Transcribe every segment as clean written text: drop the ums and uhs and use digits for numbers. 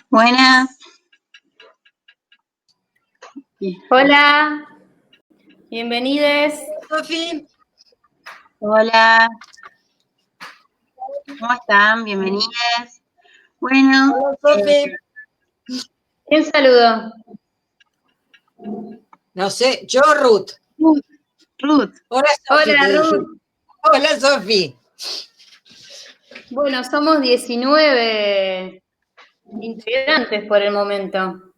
Buenas. Hola, bienvenidos. Sofi. Hola. ¿Cómo están? Bienvenidas. Bueno. Hola, Sofi. ¿Quién saludó? No sé, yo, Ruth. Ruth. Hola, Sofi. Hola, Ruth. Hola, Sofi. Bueno, somos 19 integrantes por el momento.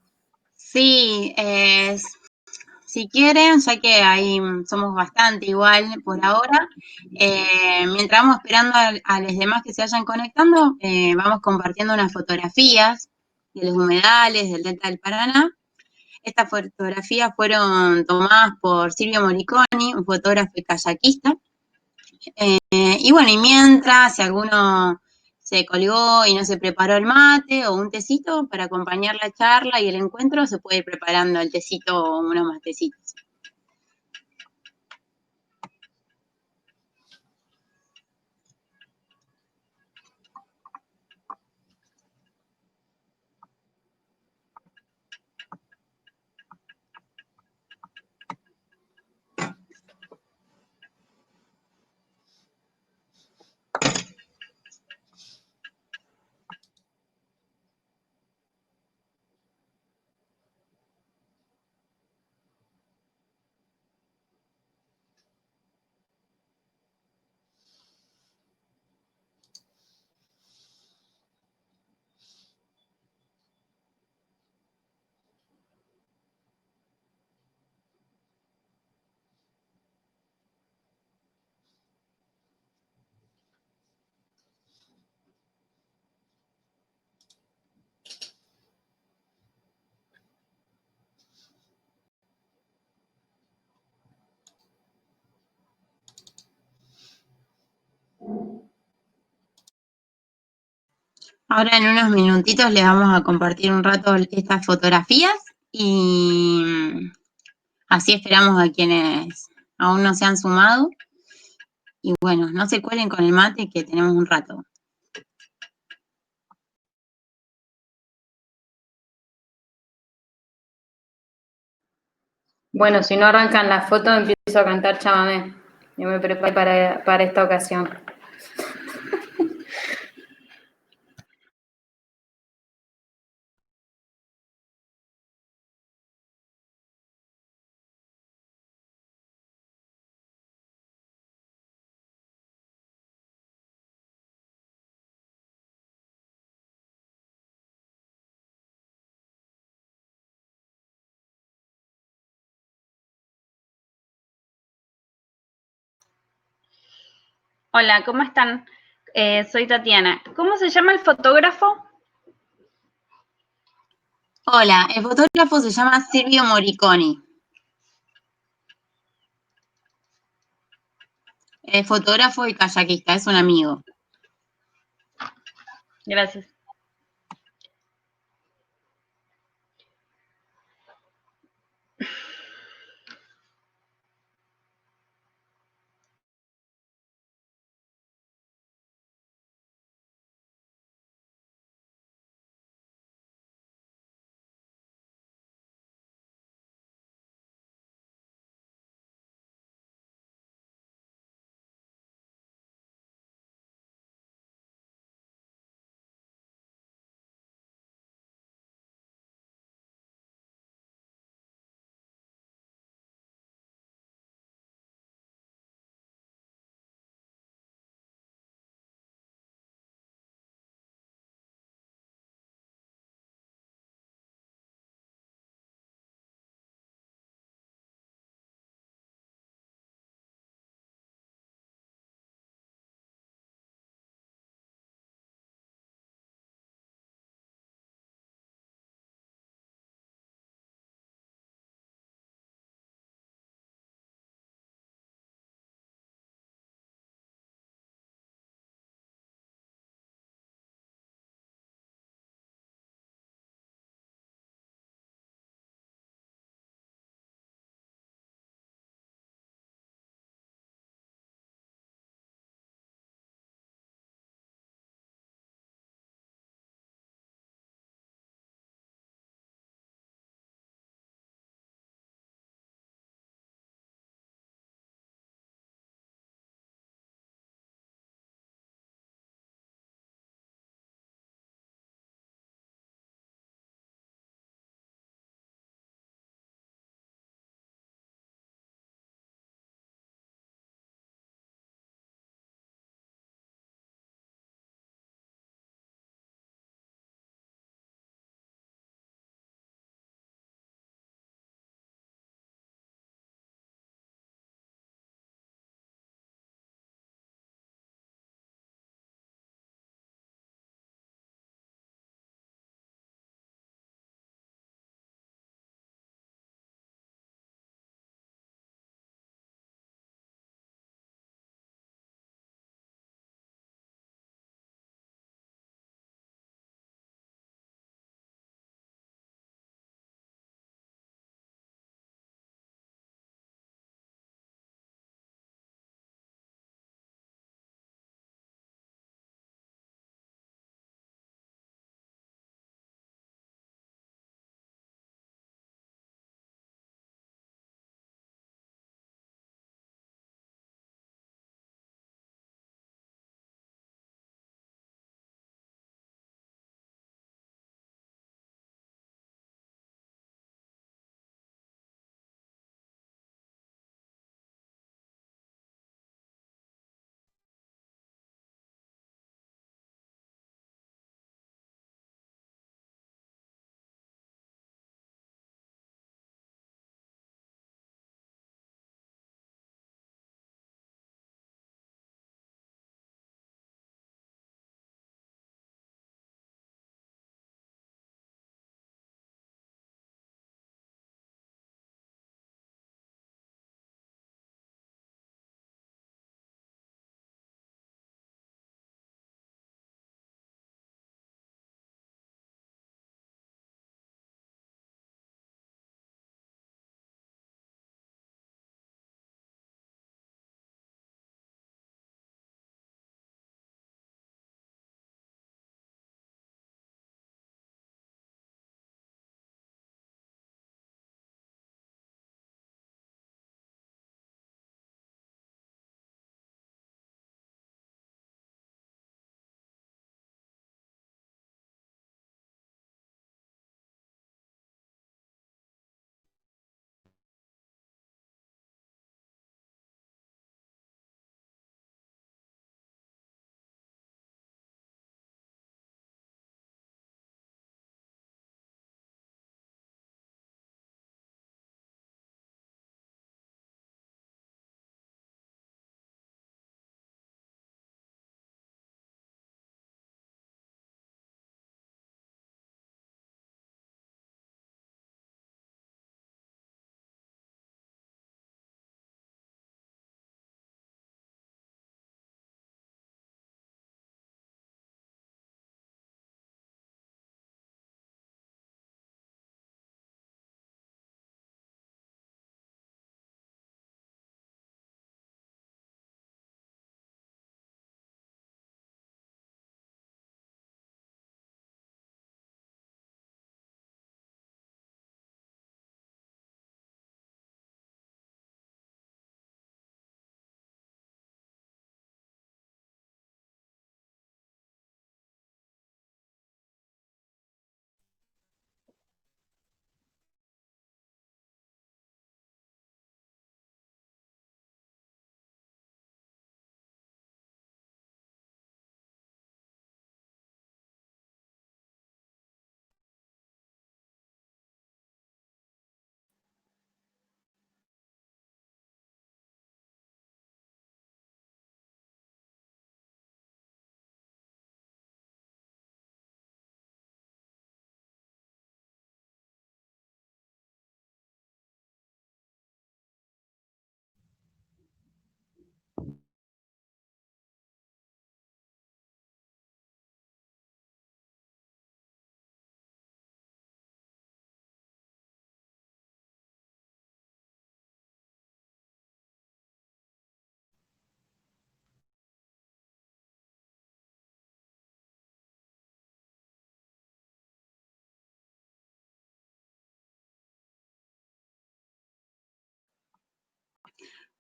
Sí, si quieren, ya que ahí somos bastante igual por ahora, mientras vamos esperando a los demás que se vayan conectando, vamos compartiendo unas fotografías de los humedales del Delta del Paraná. Estas fotografías fueron tomadas por Silvio Moriconi, un fotógrafo y kayakista. Y bueno, y mientras, si alguno se colgó y no se preparó el mate o un tecito para acompañar la charla y el encuentro, se puede ir preparando el tecito o unos matecitos. Ahora en unos minutitos les vamos a compartir un rato estas fotografías y así esperamos a quienes aún no se han sumado. Y bueno, no se cuelen con el mate que tenemos un rato. Bueno, si no arrancan la foto, empiezo a cantar chamamé. Yo me preparé para esta ocasión. Hola, ¿cómo están? Soy Tatiana. ¿Cómo se llama el fotógrafo? Hola, el fotógrafo se llama Silvio Moriconi. Es fotógrafo y kayakista, es un amigo. Gracias.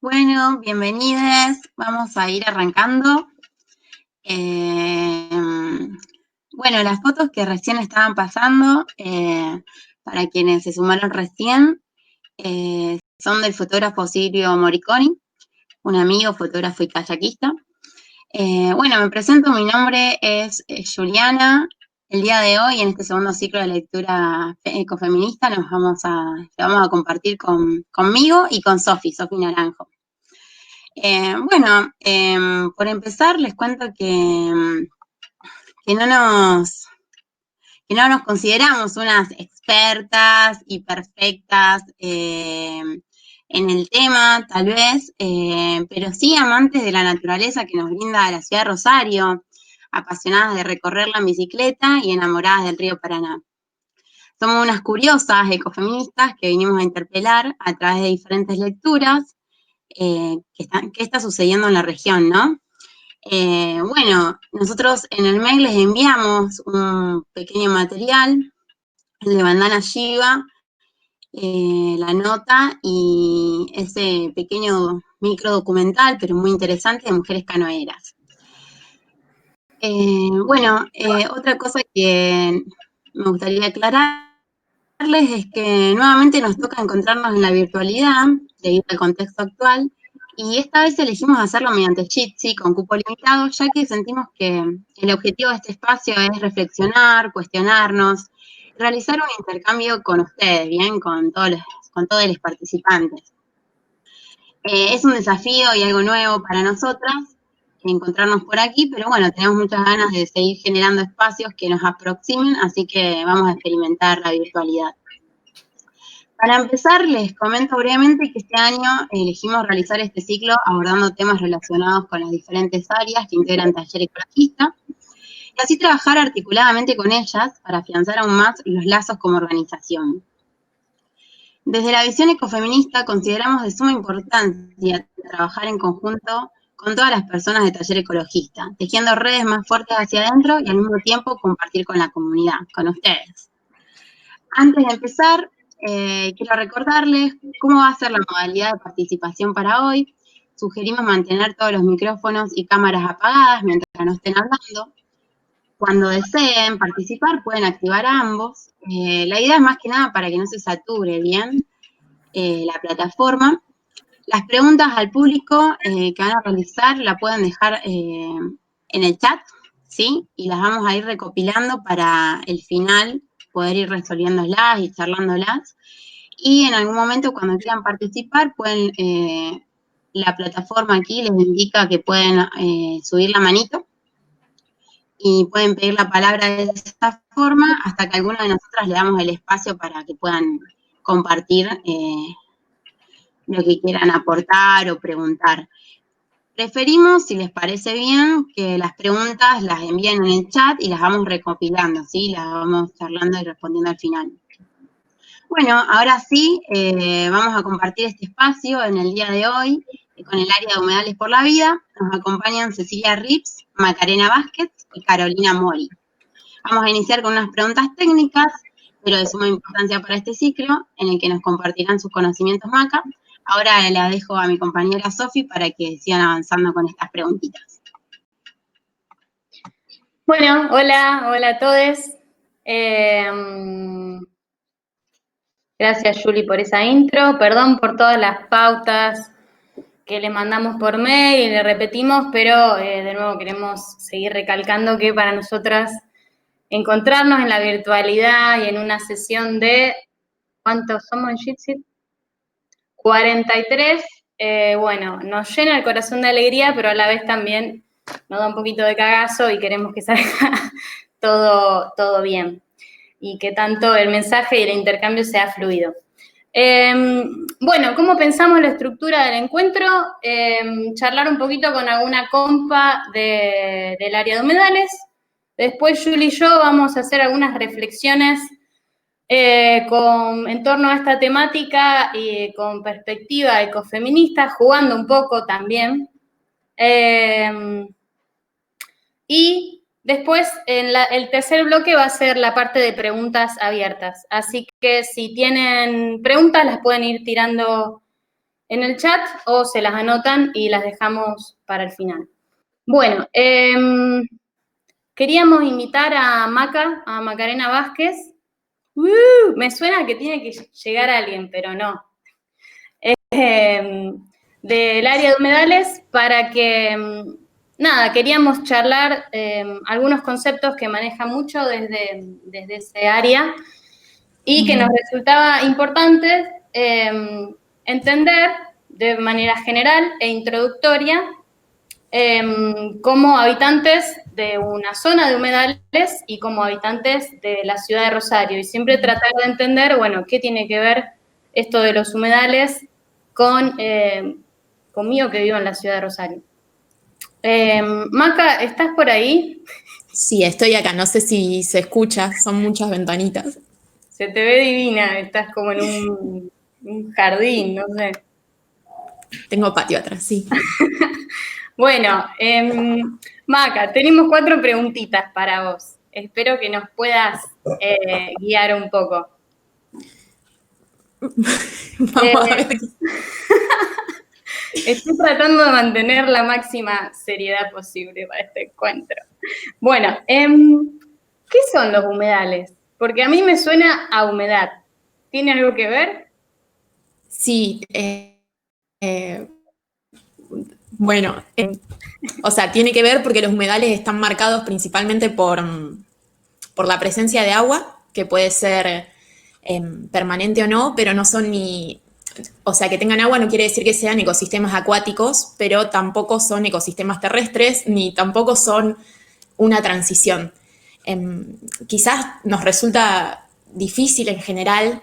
Bueno, bienvenidos. Vamos a ir arrancando. Bueno, las fotos que recién estaban pasando, para quienes se sumaron recién, son del fotógrafo Silvio Moriconi, un amigo fotógrafo y kayakista. Bueno, me presento, mi nombre es Juliana. El día de hoy, en este segundo ciclo de lectura ecofeminista, lo vamos a compartir conmigo y con Sofi Naranjo. Bueno, por empezar, les cuento que no nos consideramos unas expertas y perfectas en el tema, tal vez, pero sí amantes de la naturaleza que nos brinda la ciudad de Rosario, apasionadas de recorrerla en bicicleta y enamoradas del río Paraná. Somos unas curiosas ecofeministas que vinimos a interpelar a través de diferentes lecturas qué está sucediendo en la región, ¿no? Bueno, nosotros en el mail les enviamos un pequeño material, el de Bandana Shiva, la nota y ese pequeño micro documental, pero muy interesante, de mujeres canoeras. Bueno, otra cosa que me gustaría aclararles es que nuevamente nos toca encontrarnos en la virtualidad debido al contexto actual, y esta vez elegimos hacerlo mediante Jitsi con cupo limitado, ya que sentimos que el objetivo de este espacio es reflexionar, cuestionarnos, realizar un intercambio con ustedes, bien, con todos los participantes. Es un desafío y algo nuevo para nosotras encontrarnos por aquí, pero bueno, tenemos muchas ganas de seguir generando espacios que nos aproximen, así que vamos a experimentar la virtualidad. Para empezar, les comento brevemente que este año elegimos realizar este ciclo abordando temas relacionados con las diferentes áreas que integran Taller Ecologista y así trabajar articuladamente con ellas para afianzar aún más los lazos como organización. Desde la visión ecofeminista consideramos de suma importancia trabajar en conjunto con todas las personas de Taller Ecologista, tejiendo redes más fuertes hacia adentro y al mismo tiempo compartir con la comunidad, con ustedes. Antes de empezar, quiero recordarles cómo va a ser la modalidad de participación para hoy. Sugerimos mantener todos los micrófonos y cámaras apagadas mientras no estén hablando. Cuando deseen participar, pueden activar ambos. La idea es más que nada para que no se sature bien la plataforma. Las preguntas al público que van a realizar la pueden dejar en el chat, ¿sí? Y las vamos a ir recopilando para el final poder ir resolviéndolas y charlándolas. Y en algún momento, cuando quieran participar, pueden, la plataforma aquí les indica que pueden subir la manito y pueden pedir la palabra de esa forma hasta que alguna de nosotras le damos el espacio para que puedan compartir lo que quieran aportar o preguntar. Preferimos, si les parece bien, que las preguntas las envíen en el chat y las vamos recopilando, ¿sí? Las vamos charlando y respondiendo al final. Bueno, ahora sí, vamos a compartir este espacio en el día de hoy con el área de Humedales por la Vida. Nos acompañan Cecilia Rips, Macarena Vázquez y Carolina Mori. Vamos a iniciar con unas preguntas técnicas, pero de suma importancia para este ciclo, en el que nos compartirán sus conocimientos Maca. Ahora la dejo a mi compañera Sofi para que sigan avanzando con estas preguntitas. Bueno, hola a todos. Gracias, Juli, por esa intro. Perdón por todas las pautas que le mandamos por mail y le repetimos, pero de nuevo queremos seguir recalcando que para nosotras encontrarnos en la virtualidad y en una sesión de, ¿cuántos somos en Jitsi? 43, bueno, nos llena el corazón de alegría, pero a la vez también nos da un poquito de cagazo y queremos que salga todo bien y que tanto el mensaje y el intercambio sea fluido. Bueno, ¿cómo pensamos la estructura del encuentro? Charlar un poquito con alguna compa del área de humedales. Después Juli y yo vamos a hacer algunas reflexiones en torno a esta temática y con perspectiva ecofeminista, jugando un poco también. Y después, el tercer bloque va a ser la parte de preguntas abiertas. Así que si tienen preguntas, las pueden ir tirando en el chat o se las anotan y las dejamos para el final. Bueno, queríamos invitar a Macarena Vázquez. Me suena que tiene que llegar alguien, pero no. Del área de humedales para que, nada, queríamos charlar algunos conceptos que maneja mucho desde ese área y que nos resultaba importante entender de manera general e introductoria como habitantes de una zona de humedales y como habitantes de la ciudad de Rosario. Y siempre tratar de entender, bueno, qué tiene que ver esto de los humedales conmigo que vivo en la ciudad de Rosario. Maca, ¿estás por ahí? Sí, estoy acá, no sé si se escucha, son muchas ventanitas. Se te ve divina, estás como en un jardín, no sé. Tengo patio atrás, sí. Bueno, Maca, tenemos 4 preguntitas para vos. Espero que nos puedas guiar un poco. Vamos a ver. Estoy tratando de mantener la máxima seriedad posible para este encuentro. Bueno, ¿qué son los humedales? Porque a mí me suena a humedad. ¿Tiene algo que ver? Sí, bueno, o sea, tiene que ver porque los humedales están marcados principalmente por la presencia de agua, que puede ser permanente o no, pero no son ni... O sea, que tengan agua no quiere decir que sean ecosistemas acuáticos, pero tampoco son ecosistemas terrestres, ni tampoco son una transición. Quizás nos resulta difícil en general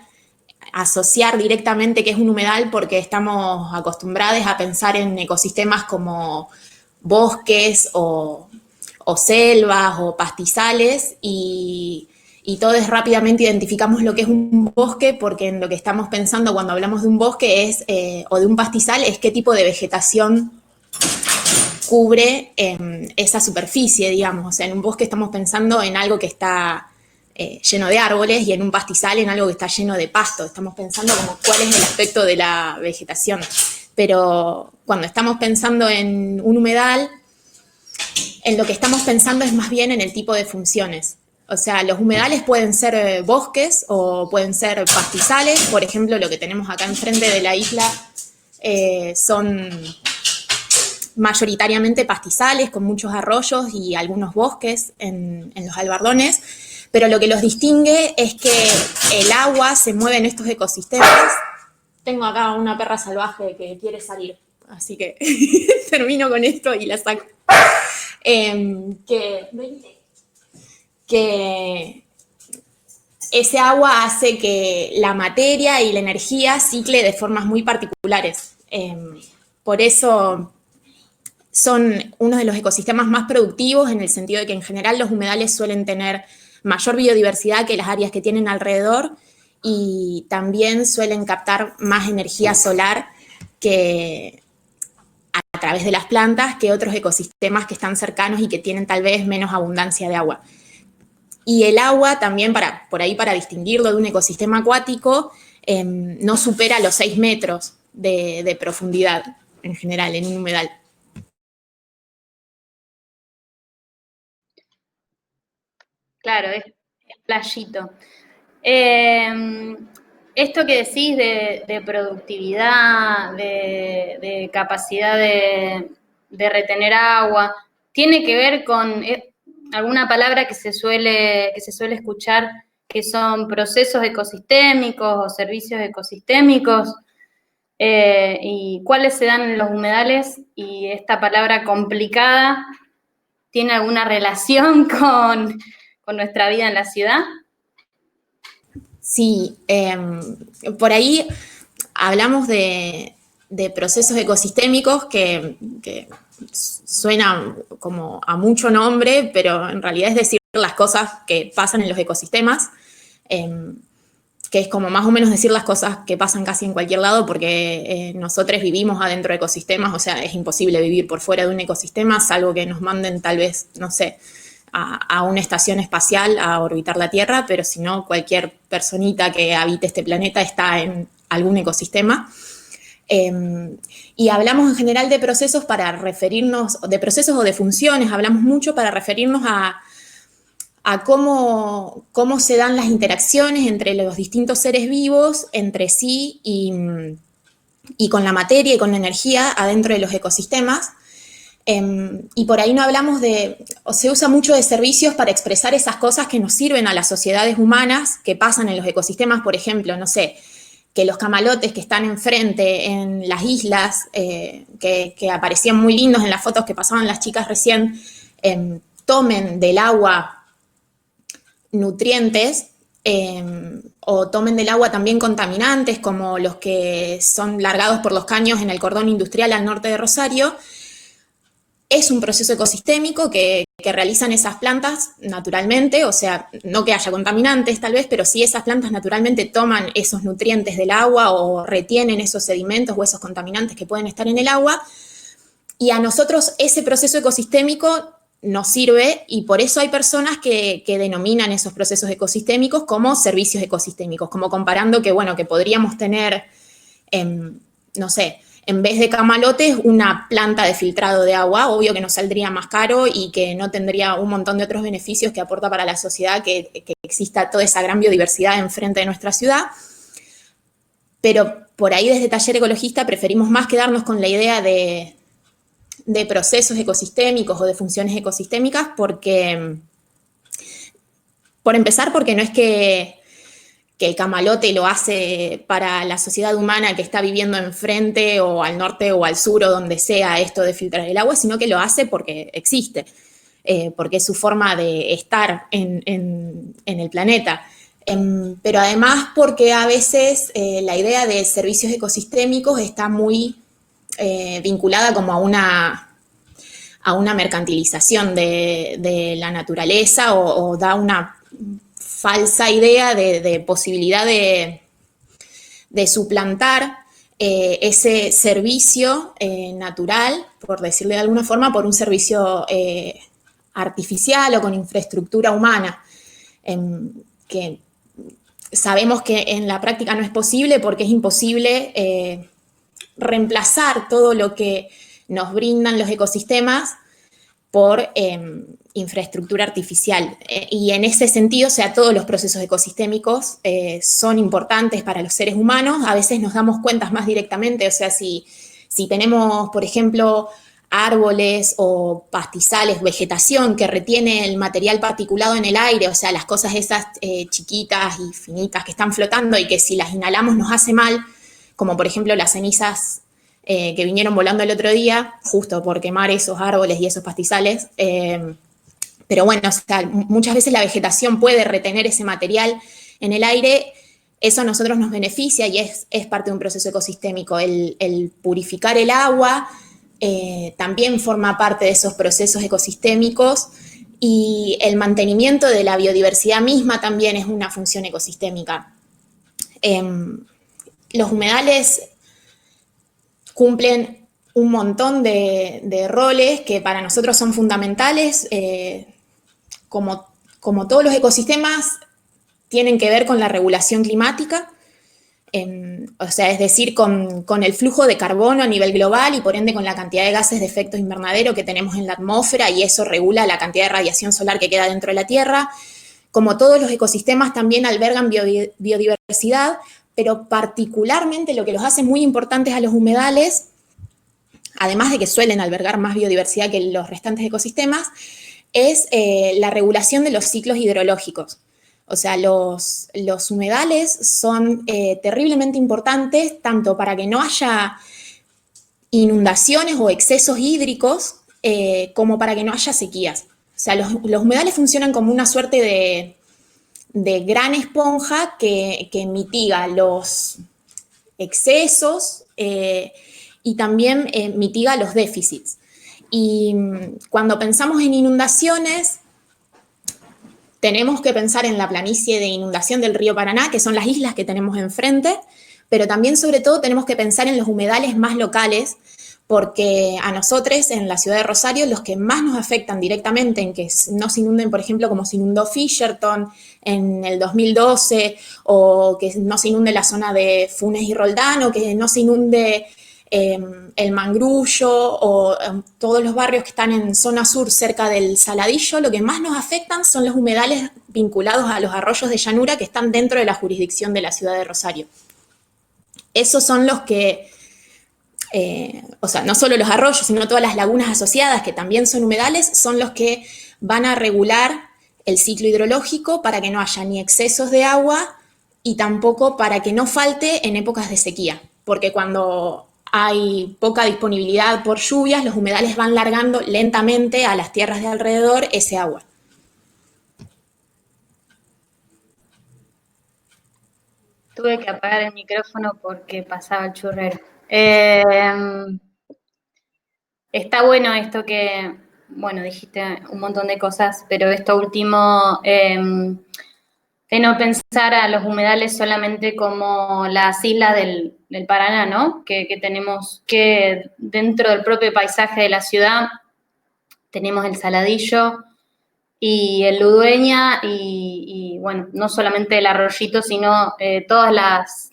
asociar directamente qué es un humedal porque estamos acostumbrados a pensar en ecosistemas como bosques o selvas o pastizales y todos rápidamente identificamos lo que es un bosque porque en lo que estamos pensando cuando hablamos de un bosque es, o de un pastizal es qué tipo de vegetación cubre esa superficie, digamos. O sea, en un bosque estamos pensando en algo que está lleno de árboles y en un pastizal en algo que está lleno de pasto. Estamos pensando como cuál es el aspecto de la vegetación. Pero cuando estamos pensando en un humedal, en lo que estamos pensando es más bien en el tipo de funciones. O sea, los humedales pueden ser bosques o pueden ser pastizales. Por ejemplo, lo que tenemos acá enfrente de la isla son mayoritariamente pastizales con muchos arroyos y algunos bosques en los albardones. Pero lo que los distingue es que el agua se mueve en estos ecosistemas. Tengo acá una perra salvaje que quiere salir, así que termino con esto y la saco. Que ese agua hace que la materia y la energía cicle de formas muy particulares. Por eso son uno de los ecosistemas más productivos en el sentido de que en general los humedales suelen tener mayor biodiversidad que las áreas que tienen alrededor y también suelen captar más energía solar que a través de las plantas que otros ecosistemas que están cercanos y que tienen tal vez menos abundancia de agua. Y el agua también, por ahí para distinguirlo de un ecosistema acuático, no supera los 6 metros de profundidad en general en un humedal. Claro, es playito. Esto que decís de productividad, de capacidad de retener agua, tiene que ver con alguna palabra que se suele escuchar, que son procesos ecosistémicos o servicios ecosistémicos, y cuáles se dan en los humedales, y esta palabra complicada, ¿tiene alguna relación con nuestra vida en la ciudad? Sí, por ahí hablamos de procesos ecosistémicos que suenan como a mucho nombre, pero en realidad es decir las cosas que pasan en los ecosistemas, que es como más o menos decir las cosas que pasan casi en cualquier lado, porque nosotros vivimos adentro de ecosistemas, o sea, es imposible vivir por fuera de un ecosistema, salvo que nos manden tal vez, no sé, a una estación espacial a orbitar la Tierra, pero si no, cualquier personita que habite este planeta está en algún ecosistema. Y hablamos en general de procesos para referirnos, de procesos o de funciones, hablamos mucho para referirnos a cómo se dan las interacciones entre los distintos seres vivos, entre sí y con la materia y con la energía adentro de los ecosistemas. Y por ahí no hablamos o se usa mucho de servicios para expresar esas cosas que nos sirven a las sociedades humanas que pasan en los ecosistemas, por ejemplo, no sé, que los camalotes que están enfrente en las islas, que aparecían muy lindos en las fotos que pasaban las chicas recién, tomen del agua nutrientes, o tomen del agua también contaminantes, como los que son largados por los caños en el cordón industrial al norte de Rosario. Es un proceso ecosistémico que realizan esas plantas naturalmente, o sea, no que haya contaminantes tal vez, pero sí esas plantas naturalmente toman esos nutrientes del agua o retienen esos sedimentos o esos contaminantes que pueden estar en el agua. Y a nosotros ese proceso ecosistémico nos sirve, y por eso hay personas que denominan esos procesos ecosistémicos como servicios ecosistémicos, como comparando que, bueno, que podríamos tener, no sé, en vez de camalotes, una planta de filtrado de agua, obvio que nos saldría más caro y que no tendría un montón de otros beneficios que aporta para la sociedad que exista toda esa gran biodiversidad enfrente de nuestra ciudad. Pero por ahí desde Taller Ecologista preferimos más quedarnos con la idea de procesos ecosistémicos o de funciones ecosistémicas porque, por empezar, porque no es que el camalote lo hace para la sociedad humana que está viviendo enfrente o al norte o al sur o donde sea esto de filtrar el agua, sino que lo hace porque existe, porque es su forma de estar en el planeta. Pero además porque a veces la idea de servicios ecosistémicos está muy vinculada como a una mercantilización de la naturaleza o da una falsa idea de posibilidad de suplantar ese servicio natural, por decirlo de alguna forma, por un servicio artificial o con infraestructura humana, que sabemos que en la práctica no es posible porque es imposible reemplazar todo lo que nos brindan los ecosistemas por infraestructura artificial. Y en ese sentido, o sea, todos los procesos ecosistémicos son importantes para los seres humanos. A veces nos damos cuenta más directamente, o sea, si tenemos, por ejemplo, árboles o pastizales, vegetación que retiene el material particulado en el aire, o sea, las cosas esas chiquitas y finitas que están flotando y que si las inhalamos nos hace mal, como por ejemplo las cenizas que vinieron volando el otro día, justo por quemar esos árboles y esos pastizales. Pero bueno, o sea, muchas veces la vegetación puede retener ese material en el aire. Eso a nosotros nos beneficia y es parte de un proceso ecosistémico. El purificar el agua también forma parte de esos procesos ecosistémicos, y el mantenimiento de la biodiversidad misma también es una función ecosistémica. Los humedales cumplen un montón de roles que para nosotros son fundamentales. Como todos los ecosistemas, tienen que ver con la regulación climática, o sea, es decir, con el flujo de carbono a nivel global y por ende con la cantidad de gases de efecto invernadero que tenemos en la atmósfera, y eso regula la cantidad de radiación solar que queda dentro de la Tierra. Como todos los ecosistemas también albergan biodiversidad, pero particularmente lo que los hace muy importantes a los humedales, además de que suelen albergar más biodiversidad que los restantes ecosistemas, es la regulación de los ciclos hidrológicos. O sea, los humedales son terriblemente importantes tanto para que no haya inundaciones o excesos hídricos, como para que no haya sequías. O sea, los humedales funcionan como una suerte de gran esponja que mitiga los excesos y también mitiga los déficits. Y cuando pensamos en inundaciones, tenemos que pensar en la planicie de inundación del río Paraná, que son las islas que tenemos enfrente, pero también, sobre todo, tenemos que pensar en los humedales más locales, porque a nosotros en la ciudad de Rosario los que más nos afectan directamente en que no se inunden, por ejemplo, como se inundó Fisherton en el 2012, o que no se inunde la zona de Funes y Roldán, o que no se inunde el Mangrullo, o todos los barrios que están en zona sur cerca del Saladillo, lo que más nos afectan son los humedales vinculados a los arroyos de llanura que están dentro de la jurisdicción de la ciudad de Rosario. Esos son los que, o sea, no solo los arroyos, sino todas las lagunas asociadas, que también son humedales, son los que van a regular el ciclo hidrológico para que no haya ni excesos de agua y tampoco para que no falte en épocas de sequía, porque cuando hay poca disponibilidad por lluvias, los humedales van largando lentamente a las tierras de alrededor ese agua. Tuve que apagar el micrófono porque pasaba el churrero. Está bueno esto que, bueno, dijiste un montón de cosas, pero esto último, de no pensar a los humedales solamente como las islas del Paraná, ¿no? Que tenemos, que dentro del propio paisaje de la ciudad tenemos el Saladillo y el Ludueña y bueno, no solamente el arroyito, sino todas las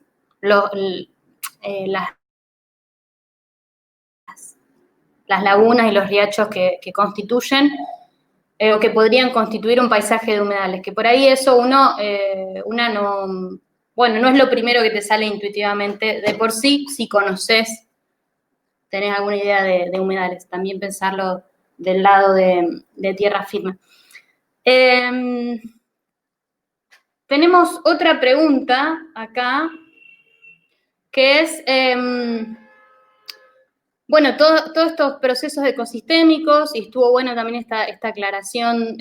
lagunas y los riachos que constituyen o que podrían constituir un paisaje de humedales, que por ahí eso una no, bueno, no es lo primero que te sale intuitivamente, de por sí, si conoces, tenés alguna idea de humedales, también pensarlo del lado de tierra firme. Tenemos otra pregunta acá, que es, bueno, todos estos procesos ecosistémicos, y estuvo bueno también esta aclaración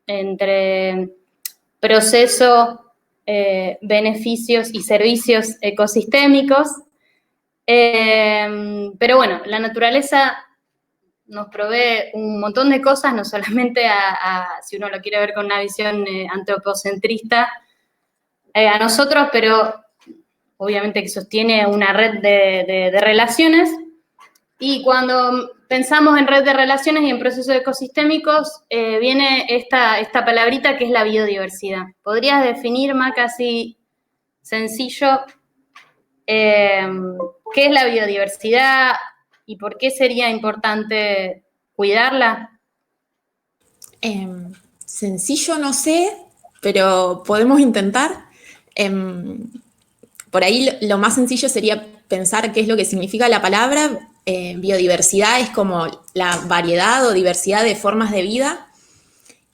entre proceso, beneficios y servicios ecosistémicos. Pero bueno, la naturaleza nos provee un montón de cosas, no solamente si uno lo quiere ver con una visión antropocentrista, a nosotros, pero obviamente que sostiene una red de relaciones. Y cuando pensamos en red de relaciones y en procesos ecosistémicos, viene esta palabrita que es la biodiversidad. ¿Podrías definir, Maca, así sencillo, qué es la biodiversidad y por qué sería importante cuidarla? Sencillo no sé, pero podemos intentar. Por ahí lo más sencillo sería pensar qué es lo que significa la palabra. Biodiversidad es como la variedad o diversidad de formas de vida,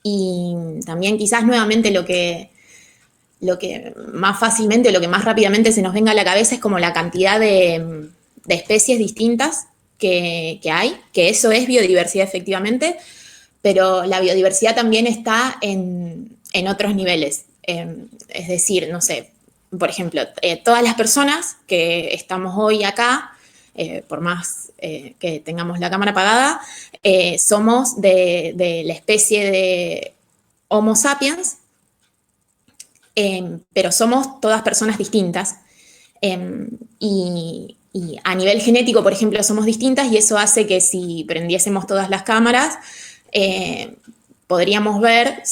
y también quizás nuevamente lo que más fácilmente, lo que más rápidamente se nos venga a la cabeza es como la cantidad de especies distintas que hay, que eso es biodiversidad efectivamente, pero la biodiversidad también está en otros niveles. Es decir, no sé, por ejemplo, todas las personas que estamos hoy acá, por más que tengamos la cámara apagada, somos de la especie de Homo sapiens, pero somos todas personas distintas. Y a nivel genético, por ejemplo, somos distintas, y eso hace que si prendiésemos todas las cámaras, podríamos ver,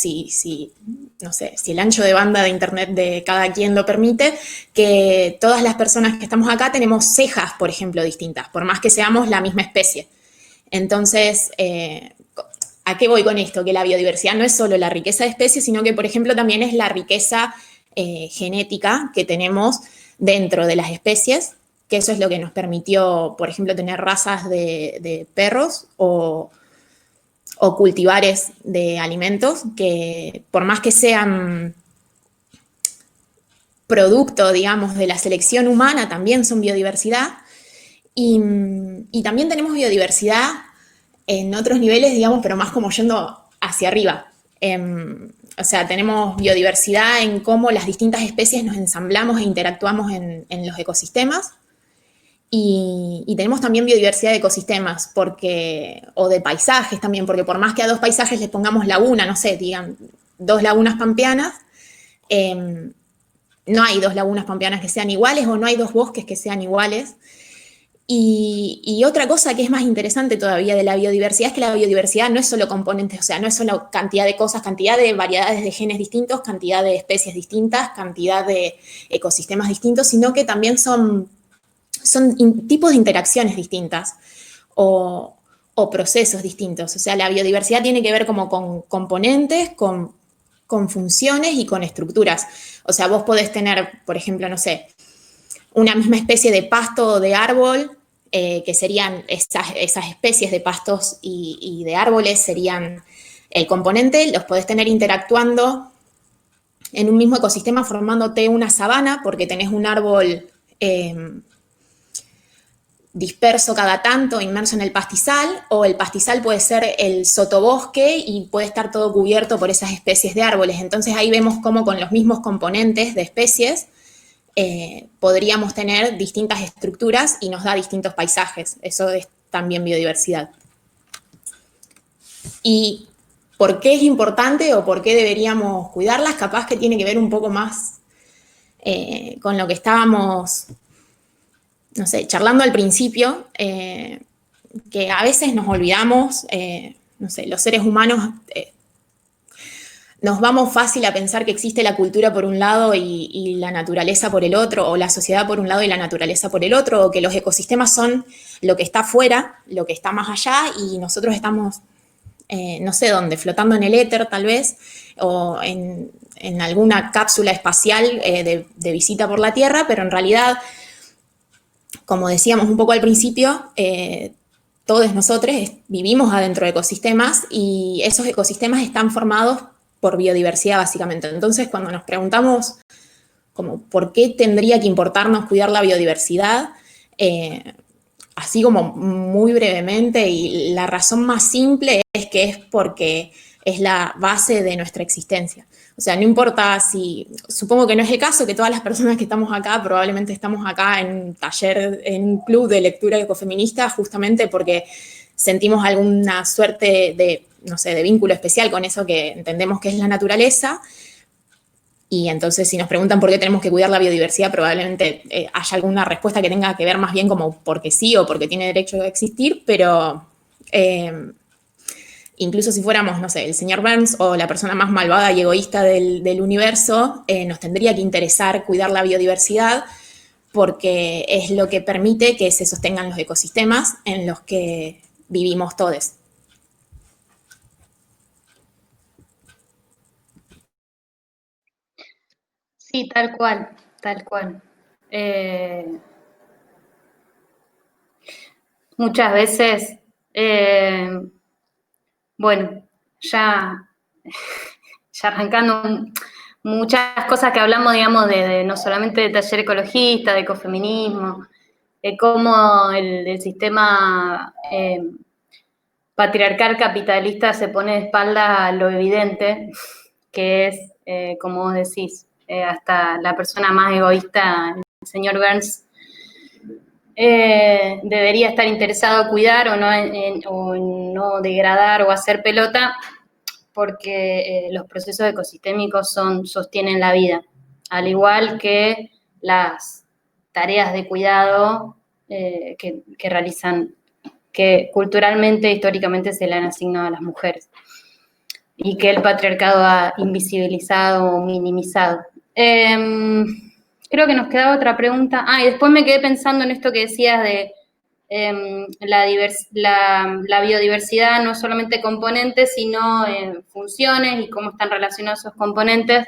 no sé, si el ancho de banda de internet de cada quien lo permite, que todas las personas que estamos acá tenemos cejas, por ejemplo, distintas, por más que seamos la misma especie. Entonces, ¿a qué voy con esto? Que la biodiversidad no es solo la riqueza de especies, sino que, por ejemplo, también es la riqueza genética que tenemos dentro de las especies, que eso es lo que nos permitió, por ejemplo, tener razas de perros o cultivares de alimentos, que por más que sean producto, digamos, de la selección humana, también son biodiversidad. Y también tenemos biodiversidad en otros niveles, digamos, pero más como yendo hacia arriba. O sea, tenemos biodiversidad en cómo las distintas especies nos ensamblamos e interactuamos en los ecosistemas. Y tenemos también biodiversidad de ecosistemas, o de paisajes también, porque por más que a dos paisajes les pongamos laguna, no sé, digan, 2 lagunas pampeanas, no hay 2 lagunas pampeanas que sean iguales, o no hay 2 bosques que sean iguales. Y otra cosa que es más interesante todavía de la biodiversidad es que la biodiversidad no es solo componentes, o sea, no es solo cantidad de cosas, cantidad de variedades de genes distintos, cantidad de especies distintas, cantidad de ecosistemas distintos, sino que también son tipos de interacciones distintas o procesos distintos. O sea, la biodiversidad tiene que ver como con componentes, con funciones y con estructuras. O sea, vos podés tener, por ejemplo, no sé, una misma especie de pasto o de árbol, que serían esas especies de pastos y de árboles serían el componente, los podés tener interactuando en un mismo ecosistema formándote una sabana, porque tenés un árbol disperso cada tanto, inmerso en el pastizal, o el pastizal puede ser el sotobosque y puede estar todo cubierto por esas especies de árboles. Entonces ahí vemos cómo con los mismos componentes de especies podríamos tener distintas estructuras y nos da distintos paisajes. Eso es también biodiversidad. ¿Y por qué es importante o por qué deberíamos cuidarlas? Capaz que tiene que ver un poco más con lo que estábamos, no sé, charlando al principio, que a veces nos olvidamos, no sé, los seres humanos nos vamos fácil a pensar que existe la cultura por un lado y la naturaleza por el otro, o la sociedad por un lado y la naturaleza por el otro, o que los ecosistemas son lo que está afuera, lo que está más allá, y nosotros estamos, no sé dónde, flotando en el éter tal vez, o en alguna cápsula espacial de visita por la Tierra, pero en realidad, como decíamos un poco al principio, todos nosotros vivimos adentro de ecosistemas y esos ecosistemas están formados por biodiversidad, básicamente. Entonces, cuando nos preguntamos como por qué tendría que importarnos cuidar la biodiversidad, así como muy brevemente, y la razón más simple es que es porque es la base de nuestra existencia. O sea, no importa si, supongo que no es el caso, que todas las personas que estamos acá, probablemente estamos acá en un taller, en un club de lectura ecofeminista, justamente porque sentimos alguna suerte de, no sé, de vínculo especial con eso que entendemos que es la naturaleza. Y entonces, si nos preguntan por qué tenemos que cuidar la biodiversidad, probablemente haya alguna respuesta que tenga que ver más bien como porque sí o porque tiene derecho a existir, pero incluso si fuéramos, no sé, el señor Burns o la persona más malvada y egoísta del universo, nos tendría que interesar cuidar la biodiversidad porque es lo que permite que se sostengan los ecosistemas en los que vivimos todos. Sí, tal cual, tal cual. Muchas veces, bueno, ya arrancando muchas cosas que hablamos, digamos, de no solamente de taller ecologista, de ecofeminismo, de cómo el sistema patriarcal capitalista se pone de espalda a lo evidente, que es, como vos decís, hasta la persona más egoísta, el señor Burns, debería estar interesado en cuidar o no degradar o hacer pelota, porque los procesos ecosistémicos sostienen la vida, al igual que las tareas de cuidado que realizan, que culturalmente, históricamente se le han asignado a las mujeres y que el patriarcado ha invisibilizado o minimizado. Creo que nos quedaba otra pregunta. Y después me quedé pensando en esto que decías de la biodiversidad, no solamente componentes, sino funciones y cómo están relacionados esos componentes.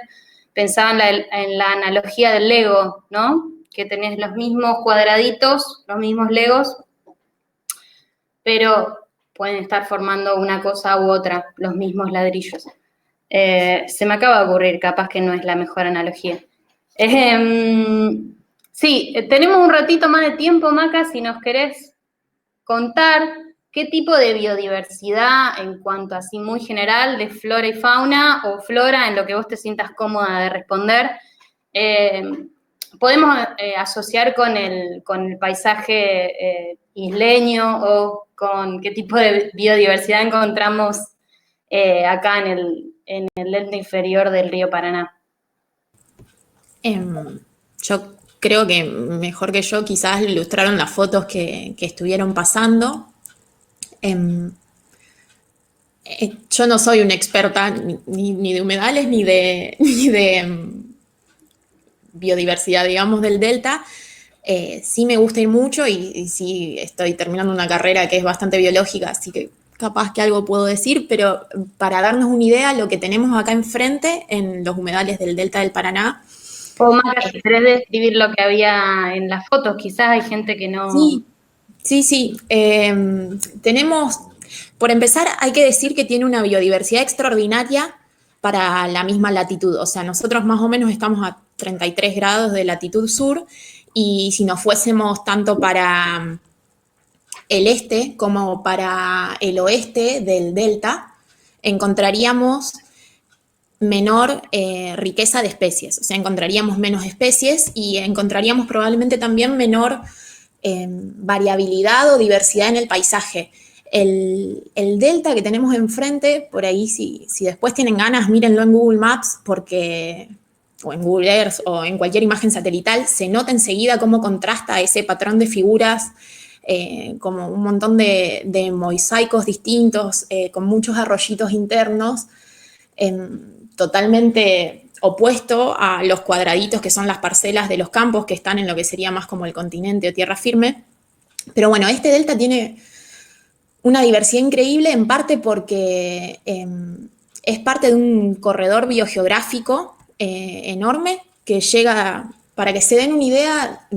Pensaba en la analogía del Lego, ¿no? Que tenés los mismos cuadraditos, los mismos Legos, pero pueden estar formando una cosa u otra, los mismos ladrillos. Se me acaba de ocurrir, capaz que no es la mejor analogía. Sí, tenemos un ratito más de tiempo, Maca, si nos querés contar qué tipo de biodiversidad, en cuanto así muy general, de flora y fauna, o flora, en lo que vos te sientas cómoda de responder, podemos asociar con el paisaje isleño, o con qué tipo de biodiversidad encontramos acá en el delta inferior del río Paraná. Yo creo que mejor que yo quizás ilustraron las fotos que estuvieron pasando. Yo no soy una experta ni de humedales ni de biodiversidad, digamos, del delta. Sí me gusta ir mucho y sí estoy terminando una carrera que es bastante biológica, así que capaz que algo puedo decir, pero para darnos una idea, lo que tenemos acá enfrente en los humedales del delta del Paraná. O Maca, si querés describir lo que había en las fotos, quizás hay gente que no... Sí. Tenemos, por empezar, hay que decir que tiene una biodiversidad extraordinaria para la misma latitud. O sea, nosotros más o menos estamos a 33 grados de latitud sur y si nos fuésemos tanto para el este como para el oeste del delta, encontraríamos menor riqueza de especies. O sea, encontraríamos menos especies y encontraríamos probablemente también menor variabilidad o diversidad en el paisaje. El delta que tenemos enfrente, por ahí si después tienen ganas, mírenlo en Google Maps, o en Google Earth o en cualquier imagen satelital, se nota enseguida cómo contrasta ese patrón de figuras, como un montón de mosaicos distintos, con muchos arroyitos internos, totalmente opuesto a los cuadraditos que son las parcelas de los campos que están en lo que sería más como el continente o tierra firme. Pero bueno, este delta tiene una diversidad increíble, en parte porque es parte de un corredor biogeográfico enorme que llega, para que se den una idea,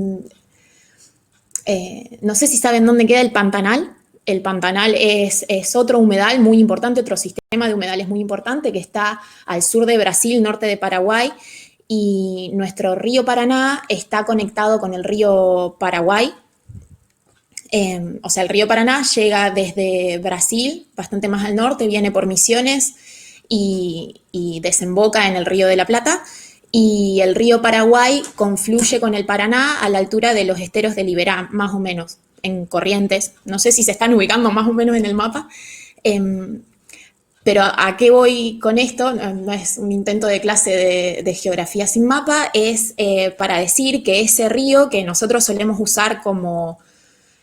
no sé si saben dónde queda el Pantanal. El Pantanal es otro humedal muy importante, otro sistema de humedales muy importante que está al sur de Brasil, norte de Paraguay, y nuestro río Paraná está conectado con el río Paraguay. O sea, el río Paraná llega desde Brasil, bastante más al norte, viene por Misiones y desemboca en el río de la Plata, y el río Paraguay confluye con el Paraná a la altura de los esteros de Liberá, más o menos, en Corrientes. No sé si se están ubicando más o menos en el mapa, pero ¿a qué voy con esto? No es un intento de clase de geografía sin mapa, es para decir que ese río que nosotros solemos usar como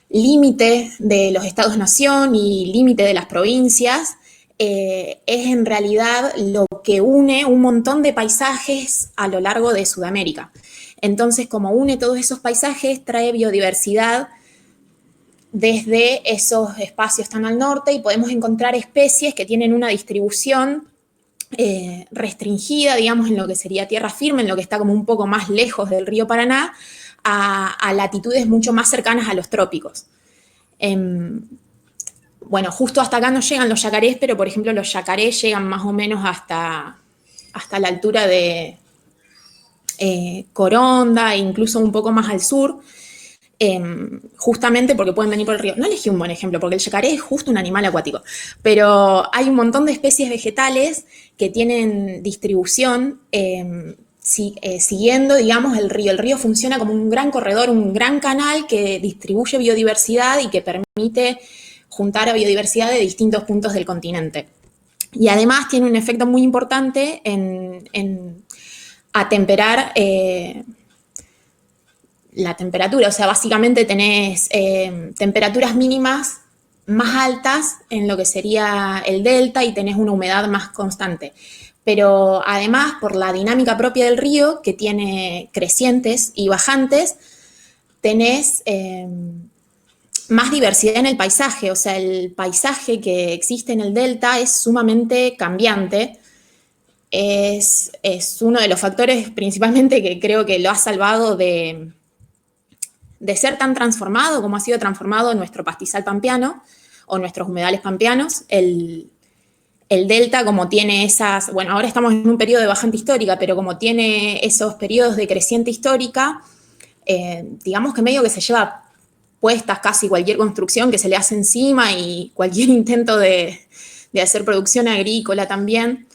límite de los estados-nación y límite de las provincias, es en realidad lo que une un montón de paisajes a lo largo de Sudamérica. Entonces, como une todos esos paisajes, trae biodiversidad desde esos espacios tan al norte y podemos encontrar especies que tienen una distribución restringida, digamos, en lo que sería tierra firme, en lo que está como un poco más lejos del río Paraná, a latitudes mucho más cercanas a los trópicos. Bueno, justo hasta acá no llegan los yacarés, pero por ejemplo los yacarés llegan más o menos hasta la altura de Coronda e incluso un poco más al sur, justamente porque pueden venir por el río. No elegí un buen ejemplo, porque el yacaré es justo un animal acuático, pero hay un montón de especies vegetales que tienen distribución siguiendo, digamos, el río. El río funciona como un gran corredor, un gran canal que distribuye biodiversidad y que permite juntar a biodiversidad de distintos puntos del continente. Y además tiene un efecto muy importante en atemperar la temperatura. O sea, básicamente tenés temperaturas mínimas más altas en lo que sería el delta y tenés una humedad más constante. Pero además, por la dinámica propia del río, que tiene crecientes y bajantes, tenés más diversidad en el paisaje. O sea, el paisaje que existe en el delta es sumamente cambiante. Es uno de los factores principalmente que creo que lo ha salvado de ser tan transformado como ha sido transformado nuestro pastizal pampeano o nuestros humedales pampeanos. El delta, como tiene esas, bueno, ahora estamos en un periodo de bajante histórica, pero como tiene esos periodos de creciente histórica, digamos que medio que se lleva puestas casi cualquier construcción que se le hace encima y cualquier intento de hacer producción agrícola también.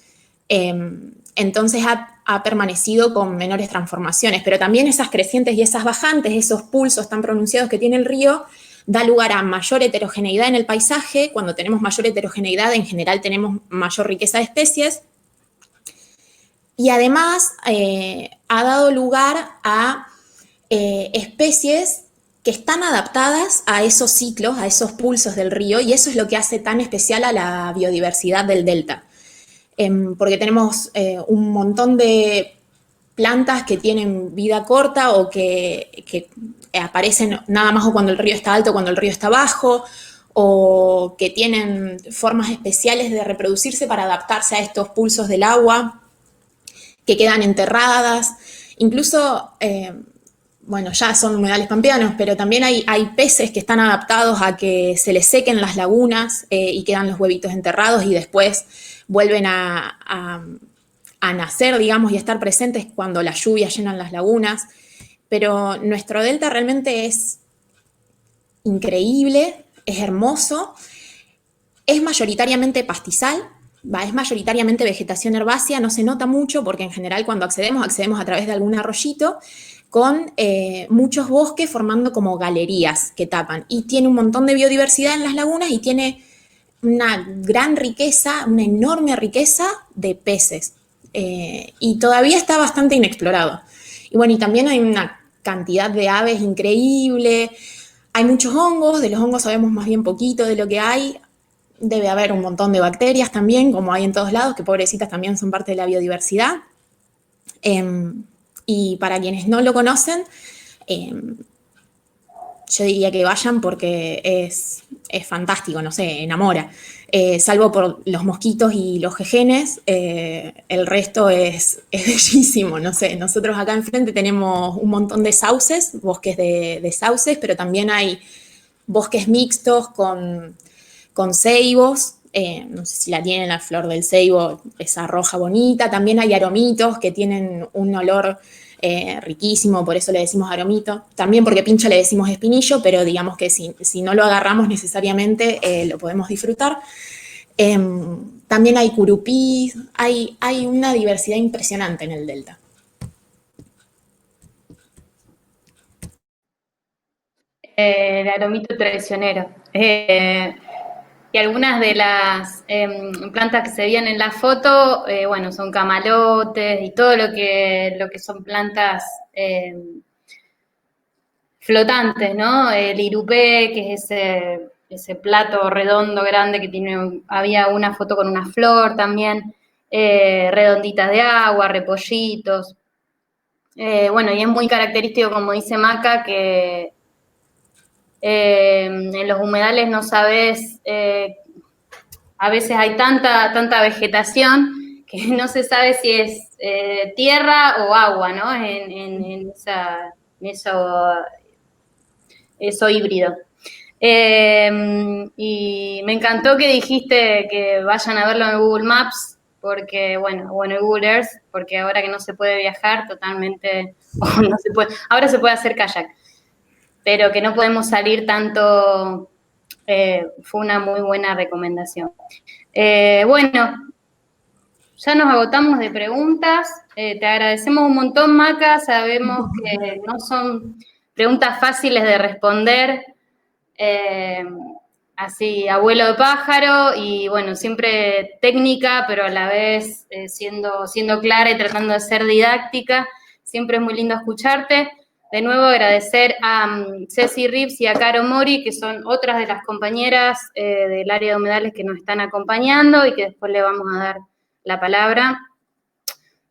Entonces ha permanecido con menores transformaciones, pero también esas crecientes y esas bajantes, esos pulsos tan pronunciados que tiene el río, da lugar a mayor heterogeneidad en el paisaje. Cuando tenemos mayor heterogeneidad, en general tenemos mayor riqueza de especies. Y además ha dado lugar a especies que están adaptadas a esos ciclos, a esos pulsos del río, y eso es lo que hace tan especial a la biodiversidad del delta. Porque tenemos un montón de plantas que tienen vida corta o que aparecen nada más o cuando el río está alto o cuando el río está bajo, o que tienen formas especiales de reproducirse para adaptarse a estos pulsos del agua, que quedan enterradas. Incluso, bueno, ya son humedales pampeanos, pero también hay peces que están adaptados a que se les sequen las lagunas y quedan los huevitos enterrados y después vuelven a nacer, digamos, y a estar presentes cuando las lluvias llenan las lagunas. Pero nuestro delta realmente es increíble, es hermoso, es mayoritariamente pastizal, es mayoritariamente vegetación herbácea, no se nota mucho porque en general cuando accedemos a través de algún arroyito con muchos bosques formando como galerías que tapan. Y tiene un montón de biodiversidad en las lagunas y tiene una gran riqueza, una enorme riqueza de peces. Y todavía está bastante inexplorado. Y bueno, y también hay una cantidad de aves increíble. Hay muchos hongos, de los hongos sabemos más bien poquito de lo que hay. Debe haber un montón de bacterias también, como hay en todos lados, que pobrecitas también son parte de la biodiversidad. Y para quienes no lo conocen, yo diría que vayan porque es fantástico, no sé, enamora. Salvo por los mosquitos y los jejenes, el resto es bellísimo, no sé. Nosotros acá enfrente tenemos un montón de sauces, bosques de sauces, pero también hay bosques mixtos con ceibos. No sé si la tienen, la flor del ceibo, esa roja bonita. También hay aromitos que tienen un olor riquísimo, por eso le decimos aromito. También porque pincho le decimos espinillo, pero digamos que si no lo agarramos necesariamente, lo podemos disfrutar. También hay curupí, hay una diversidad impresionante en el delta. El aromito traicionero. Y algunas de las plantas que se veían en la foto, bueno, son camalotes y todo lo que son plantas flotantes, ¿no? El irupé, que es ese plato redondo grande que había una foto con una flor también, redonditas de agua, repollitos. Bueno, y es muy característico, como dice Maca, que en los humedales no sabes, a veces hay tanta vegetación que no se sabe si es tierra o agua, ¿no? En eso híbrido. Y me encantó que dijiste que vayan a verlo en Google Maps, porque, bueno, en Google Earth, porque ahora que no se puede viajar totalmente, no se puede, ahora se puede hacer kayak, pero que no podemos salir tanto, fue una muy buena recomendación. Bueno, ya nos agotamos de preguntas, te agradecemos un montón, Maca, sabemos que no son preguntas fáciles de responder, así, abuelo de pájaro, y bueno, siempre técnica, pero a la vez siendo clara y tratando de ser didáctica, siempre es muy lindo escucharte. De nuevo, agradecer a Ceci Rips y a Caro Mori, que son otras de las compañeras del área de humedales que nos están acompañando y que después le vamos a dar la palabra.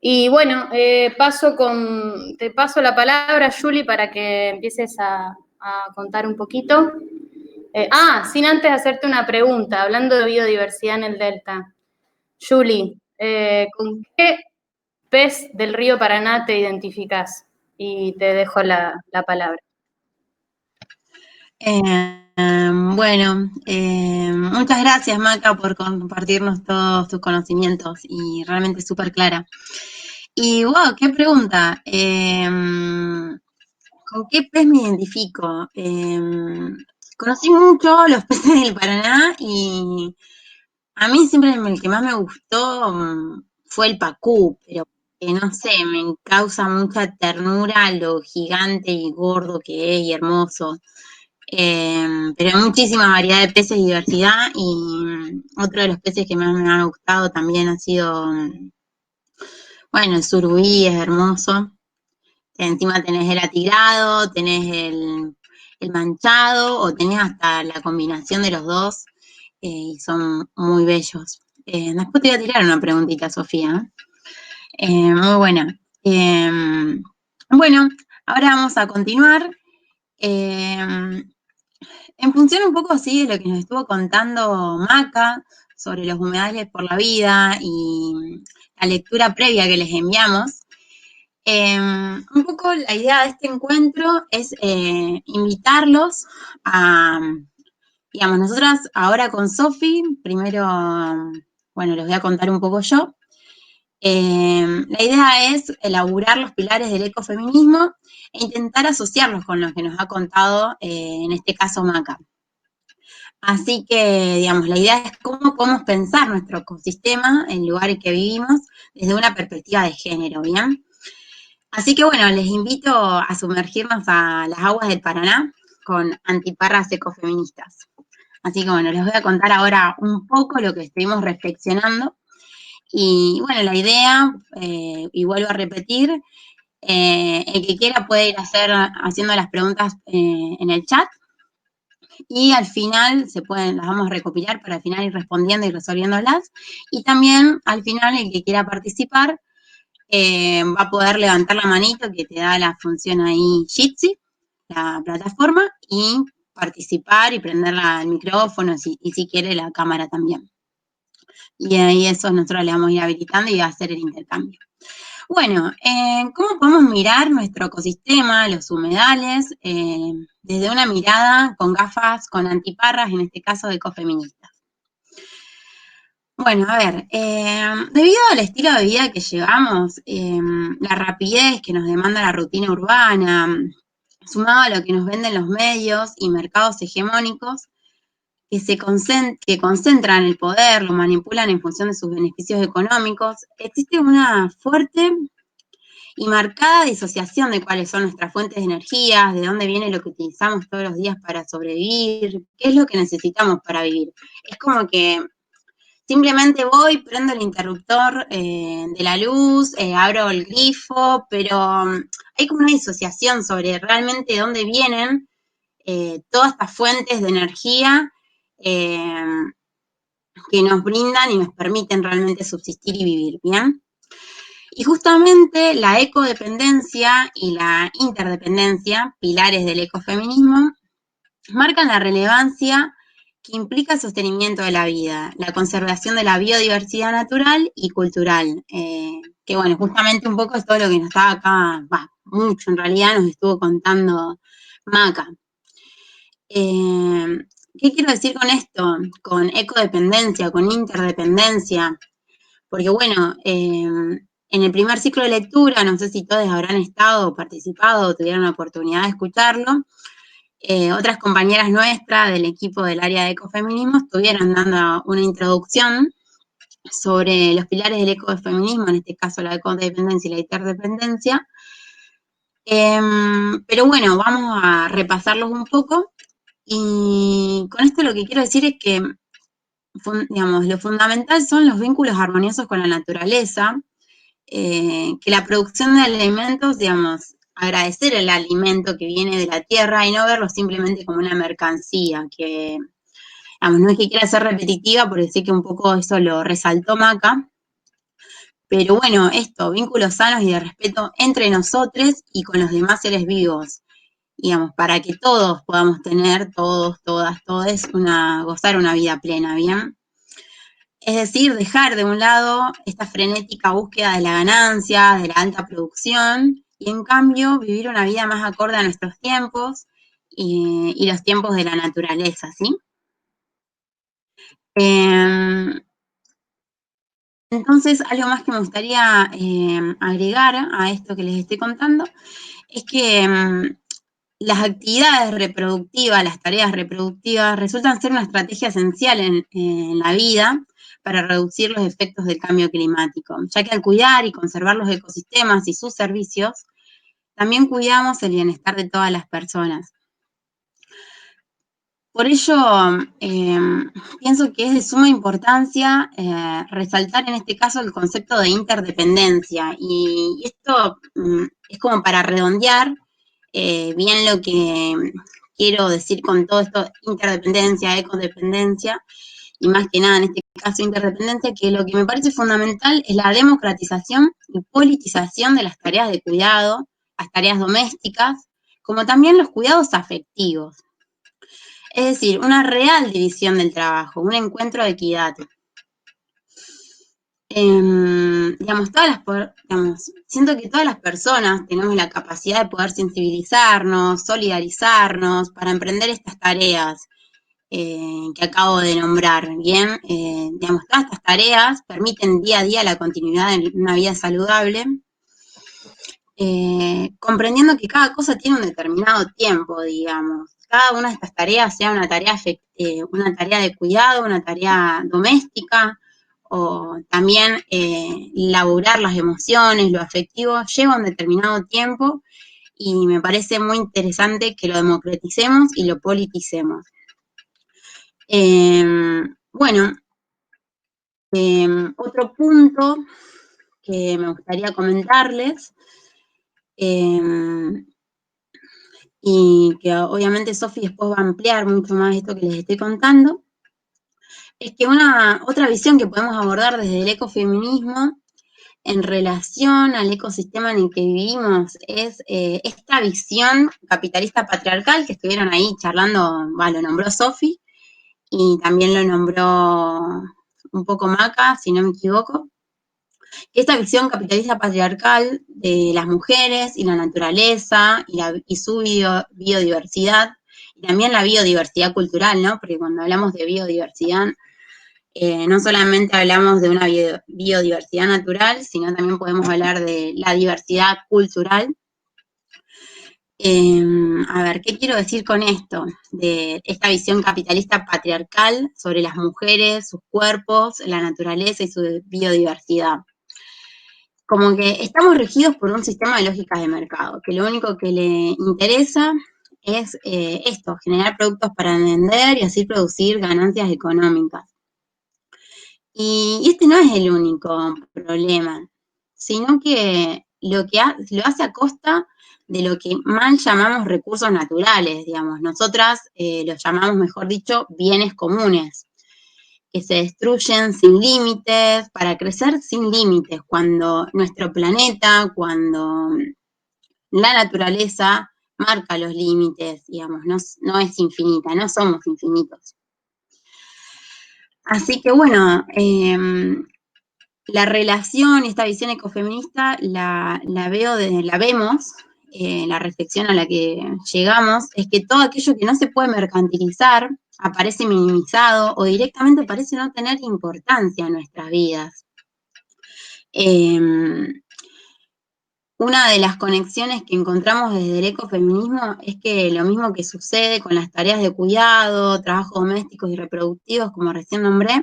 Y bueno, te paso la palabra, Juli, para que empieces a contar un poquito. Sin antes hacerte una pregunta, hablando de biodiversidad en el Delta. Juli, ¿con qué pez del río Paraná te identificás? Y te dejo la palabra. Bueno, muchas gracias, Maca, por compartirnos todos tus conocimientos y realmente súper clara. Y wow, qué pregunta. ¿Con qué pez me identifico? Conocí mucho los peces del Paraná y a mí siempre el que más me gustó fue el pacú, pero no sé, me causa mucha ternura lo gigante y gordo que es y hermoso. Pero hay muchísima variedad de peces y diversidad y otro de los peces que más me ha gustado también ha sido, bueno, el surubí es hermoso. encima tenés el atigrado, tenés el manchado o tenés hasta la combinación de los dos y son muy bellos. Después te voy a tirar una preguntita, Sofía. Muy buena. Bueno, ahora vamos a continuar. En función un poco así de lo que nos estuvo contando Maca sobre los humedales por la vida y la lectura previa que les enviamos, un poco la idea de este encuentro es invitarlos a, digamos, nosotras ahora con Sofi, primero, bueno, les voy a contar un poco yo. La idea es elaborar los pilares del ecofeminismo e intentar asociarlos con lo que nos ha contado, en este caso Maca. Así que, digamos, la idea es cómo podemos pensar nuestro ecosistema, el lugar en que vivimos, desde una perspectiva de género, ¿bien? Así que, bueno, les invito a sumergirnos a las aguas del Paraná con antiparras ecofeministas. Así que, bueno, les voy a contar ahora un poco lo que estuvimos reflexionando. Y, bueno, la idea, y vuelvo a repetir, el que quiera puede ir haciendo las preguntas en el chat. Y al final las vamos a recopilar para al final ir respondiendo y resolviéndolas. Y también al final el que quiera participar va a poder levantar la manito que te da la función ahí Jitsi, la plataforma, y participar y prender el micrófono y si quiere la cámara también. Y ahí eso nosotros le vamos a ir habilitando y va a hacer el intercambio. Bueno, ¿cómo podemos mirar nuestro ecosistema, los humedales, desde una mirada con gafas, con antiparras, en este caso de ecofeministas? Bueno, a ver, debido al estilo de vida que llevamos, la rapidez que nos demanda la rutina urbana, sumado a lo que nos venden los medios y mercados hegemónicos, que concentran el poder, lo manipulan en función de sus beneficios económicos, existe una fuerte y marcada disociación de cuáles son nuestras fuentes de energía, de dónde viene lo que utilizamos todos los días para sobrevivir, qué es lo que necesitamos para vivir. Es como que simplemente voy, prendo el interruptor de la luz, abro el grifo, pero hay como una disociación sobre realmente de dónde vienen todas estas fuentes de energía que nos brindan y nos permiten realmente subsistir y vivir, ¿bien? Y justamente la ecodependencia y la interdependencia, pilares del ecofeminismo, marcan la relevancia que implica el sostenimiento de la vida, la conservación de la biodiversidad natural y cultural, que bueno, justamente un poco es todo lo que nos estaba acá, mucho en realidad nos estuvo contando Maca. ¿Qué quiero decir con esto? Con ecodependencia, con interdependencia, porque bueno, en el primer ciclo de lectura, no sé si todos habrán estado o participado o tuvieron la oportunidad de escucharlo, otras compañeras nuestras del equipo del área de ecofeminismo estuvieron dando una introducción sobre los pilares del ecofeminismo, en este caso la ecodependencia y la interdependencia. Pero bueno, vamos a repasarlos un poco y con esto lo que quiero decir es que, digamos, lo fundamental son los vínculos armoniosos con la naturaleza, que la producción de alimentos, digamos, agradecer el alimento que viene de la tierra y no verlo simplemente como una mercancía, que, digamos, no es que quiera ser repetitiva, porque sé que un poco eso lo resaltó Maca, pero bueno, vínculos sanos y de respeto entre nosotros y con los demás seres vivos, digamos, para que todos podamos tener, todos, todas, todes, gozar una vida plena, ¿bien? Es decir, dejar de un lado esta frenética búsqueda de la ganancia, de la alta producción, y en cambio vivir una vida más acorde a nuestros tiempos y los tiempos de la naturaleza, ¿sí? Entonces, algo más que me gustaría agregar a esto que les estoy contando es que las actividades reproductivas, las tareas reproductivas, resultan ser una estrategia esencial en la vida para reducir los efectos del cambio climático, ya que al cuidar y conservar los ecosistemas y sus servicios, también cuidamos el bienestar de todas las personas. Por ello, pienso que es de suma importancia resaltar en este caso el concepto de interdependencia, y esto es como para redondear bien lo que quiero decir con todo esto, interdependencia, ecodependencia, y más que nada en este caso interdependencia, que lo que me parece fundamental es la democratización y politización de las tareas de cuidado, las tareas domésticas, como también los cuidados afectivos. Es decir, una real división del trabajo, un encuentro de equidad. Siento que todas las personas tenemos la capacidad de poder sensibilizarnos, solidarizarnos para emprender estas tareas que acabo de nombrar, ¿bien? Todas estas tareas permiten día a día la continuidad de una vida saludable, comprendiendo que cada cosa tiene un determinado tiempo, digamos. Cada una de estas tareas, sea una tarea de cuidado, una tarea doméstica, o también laburar las emociones, lo afectivo, lleva un determinado tiempo y me parece muy interesante que lo democraticemos y lo politicemos. Otro punto que me gustaría comentarles, y que obviamente Sofi después va a ampliar mucho más esto que les estoy contando, es que otra visión que podemos abordar desde el ecofeminismo en relación al ecosistema en el que vivimos es esta visión capitalista patriarcal que estuvieron ahí charlando, lo nombró Sofi, y también lo nombró un poco Maca, si no me equivoco, que esta visión capitalista patriarcal de las mujeres y la naturaleza y su biodiversidad, y también la biodiversidad cultural, ¿no? Porque cuando hablamos de biodiversidad, no solamente hablamos de una biodiversidad natural, sino también podemos hablar de la diversidad cultural. ¿Qué quiero decir con esto? De esta visión capitalista patriarcal sobre las mujeres, sus cuerpos, la naturaleza y su biodiversidad. Como que estamos regidos por un sistema de lógicas de mercado, que lo único que le interesa es generar productos para vender y así producir ganancias económicas. Y este no es el único problema, sino que lo hace a costa de lo que mal llamamos recursos naturales, digamos. Nosotras los llamamos, mejor dicho, bienes comunes, que se destruyen sin límites, para crecer sin límites, cuando nuestro planeta, cuando la naturaleza marca los límites, digamos, no es infinita, no somos infinitos. Así que bueno, la relación, esta visión ecofeminista, la vemos, la reflexión a la que llegamos, es que todo aquello que no se puede mercantilizar aparece minimizado o directamente parece no tener importancia en nuestras vidas. Una de las conexiones que encontramos desde el ecofeminismo es que lo mismo que sucede con las tareas de cuidado, trabajos domésticos y reproductivos, como recién nombré,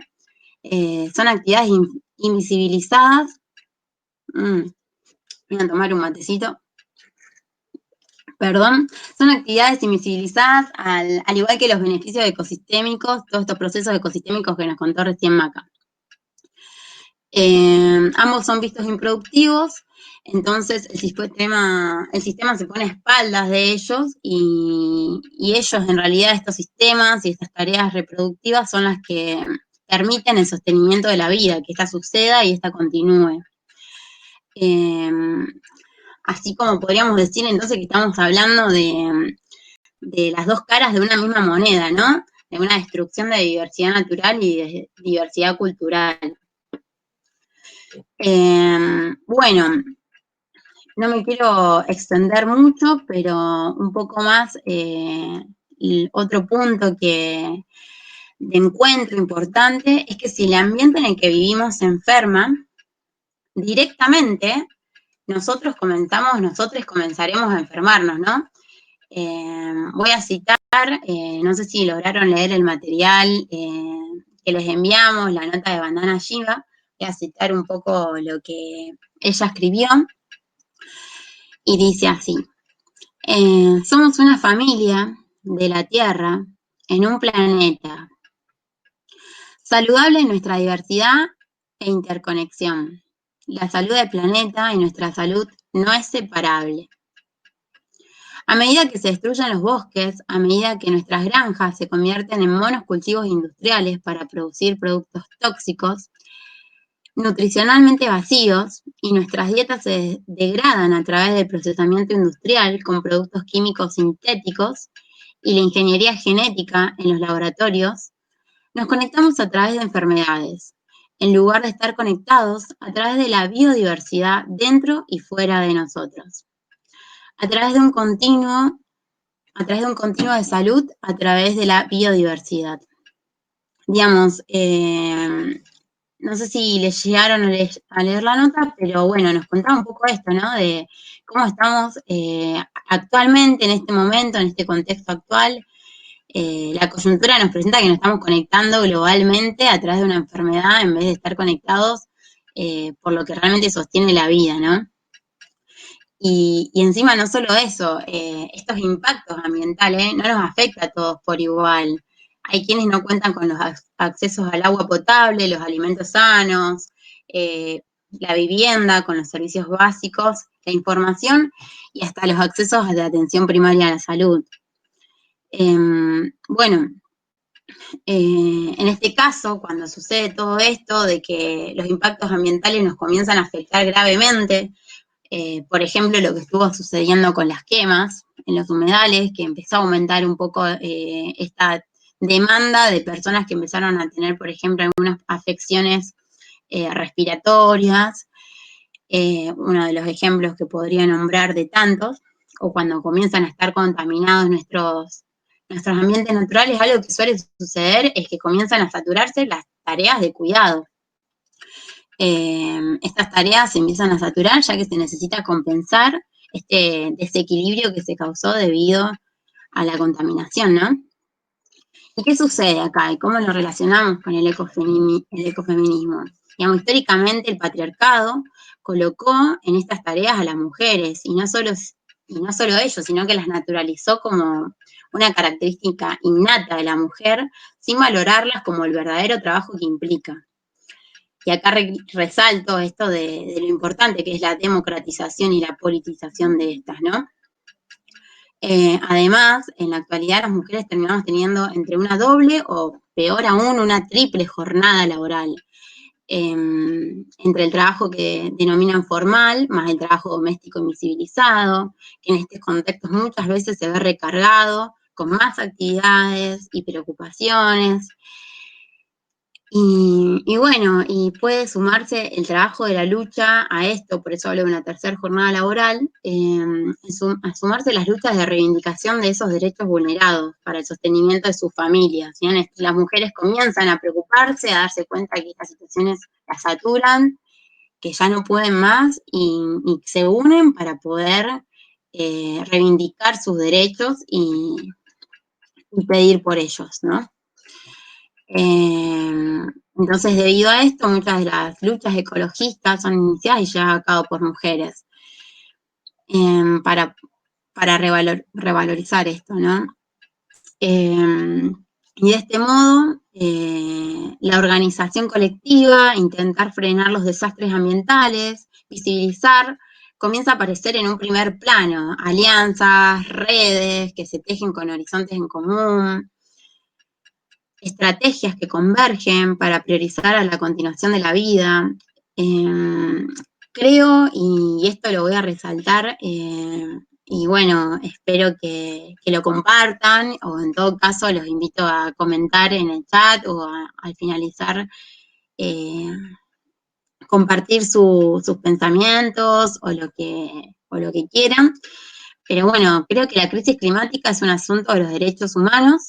son actividades invisibilizadas. Voy a tomar un matecito. Perdón. Son actividades invisibilizadas al igual que los beneficios ecosistémicos, todos estos procesos ecosistémicos que nos contó recién Maca. Ambos son vistos improductivos, entonces el sistema se pone a espaldas de ellos y ellos, en realidad, estos sistemas y estas tareas reproductivas son las que permiten el sostenimiento de la vida, que esta suceda y esta continúe. Así como podríamos decir entonces que estamos hablando de las dos caras de una misma moneda, ¿no? De una destrucción de diversidad natural y de diversidad cultural. Bueno, no me quiero extender mucho, pero un poco más, otro punto de encuentro importante es que si el ambiente en el que vivimos se enferma, directamente nosotros comenzaremos a enfermarnos, ¿no? Voy a citar, no sé si lograron leer el material que les enviamos, la nota de Vandana Shiva. Voy a citar un poco lo que ella escribió, y dice así: somos una familia de la Tierra en un planeta saludable en nuestra diversidad e interconexión. La salud del planeta y nuestra salud no es separable. A medida que se destruyen los bosques, a medida que nuestras granjas se convierten en monocultivos industriales para producir productos tóxicos, nutricionalmente vacíos, y nuestras dietas se degradan a través del procesamiento industrial con productos químicos sintéticos y la ingeniería genética en los laboratorios, nos conectamos a través de enfermedades, en lugar de estar conectados a través de la biodiversidad dentro y fuera de nosotros, a través de un continuo de salud, a través de la biodiversidad. Digamos, no sé si les llegaron a leer la nota, pero bueno, nos contaba un poco esto, ¿no? De cómo estamos actualmente, en este momento, en este contexto actual. La coyuntura nos presenta que nos estamos conectando globalmente a través de una enfermedad en vez de estar conectados por lo que realmente sostiene la vida, ¿no? Y encima no solo eso, estos impactos ambientales no nos afecta a todos por igual. Hay quienes no cuentan con los accesos al agua potable, los alimentos sanos, la vivienda, con los servicios básicos, la información y hasta los accesos a la atención primaria a la salud. Bueno, en este caso, cuando sucede todo esto de que los impactos ambientales nos comienzan a afectar gravemente, por ejemplo, lo que estuvo sucediendo con las quemas en los humedales, que empezó a aumentar un poco esta demanda de personas que empezaron a tener, por ejemplo, algunas afecciones respiratorias, uno de los ejemplos que podría nombrar de tantos, o cuando comienzan a estar contaminados nuestros ambientes naturales, algo que suele suceder es que comienzan a saturarse las tareas de cuidado. Estas tareas se empiezan a saturar ya que se necesita compensar este desequilibrio que se causó debido a la contaminación, ¿no? ¿Y qué sucede acá? ¿Y cómo lo relacionamos con el ecofeminismo? Digamos, históricamente el patriarcado colocó en estas tareas a las mujeres, y no solo ello, sino que las naturalizó como una característica innata de la mujer, sin valorarlas como el verdadero trabajo que implica. Y acá resalto esto de lo importante que es la democratización y la politización de estas, ¿no? Además, en la actualidad las mujeres terminamos teniendo entre una doble o peor aún una triple jornada laboral, entre el trabajo que denominan formal, más el trabajo doméstico invisibilizado, que en estos contextos muchas veces se ve recargado con más actividades y preocupaciones. Y bueno, y puede sumarse el trabajo de la lucha a esto, por eso hablo de una tercera jornada laboral, a sumarse las luchas de reivindicación de esos derechos vulnerados para el sostenimiento de sus familias. ¿Sí? Las mujeres comienzan a preocuparse, a darse cuenta que estas situaciones las saturan, que ya no pueden más y se unen para poder reivindicar sus derechos y pedir por ellos, ¿no? Entonces, debido a esto, muchas de las luchas ecologistas son iniciadas y llevadas a cabo por mujeres para revalorizar esto, ¿no? Y de este modo, la organización colectiva, intentar frenar los desastres ambientales, visibilizar, comienza a aparecer en un primer plano, alianzas, redes que se tejen con horizontes en común, estrategias que convergen para priorizar a la continuación de la vida. Creo, y esto lo voy a resaltar, y bueno, espero que lo compartan, o en todo caso los invito a comentar en el chat o al finalizar compartir sus pensamientos o lo que quieran. Pero bueno, creo que la crisis climática es un asunto de los derechos humanos,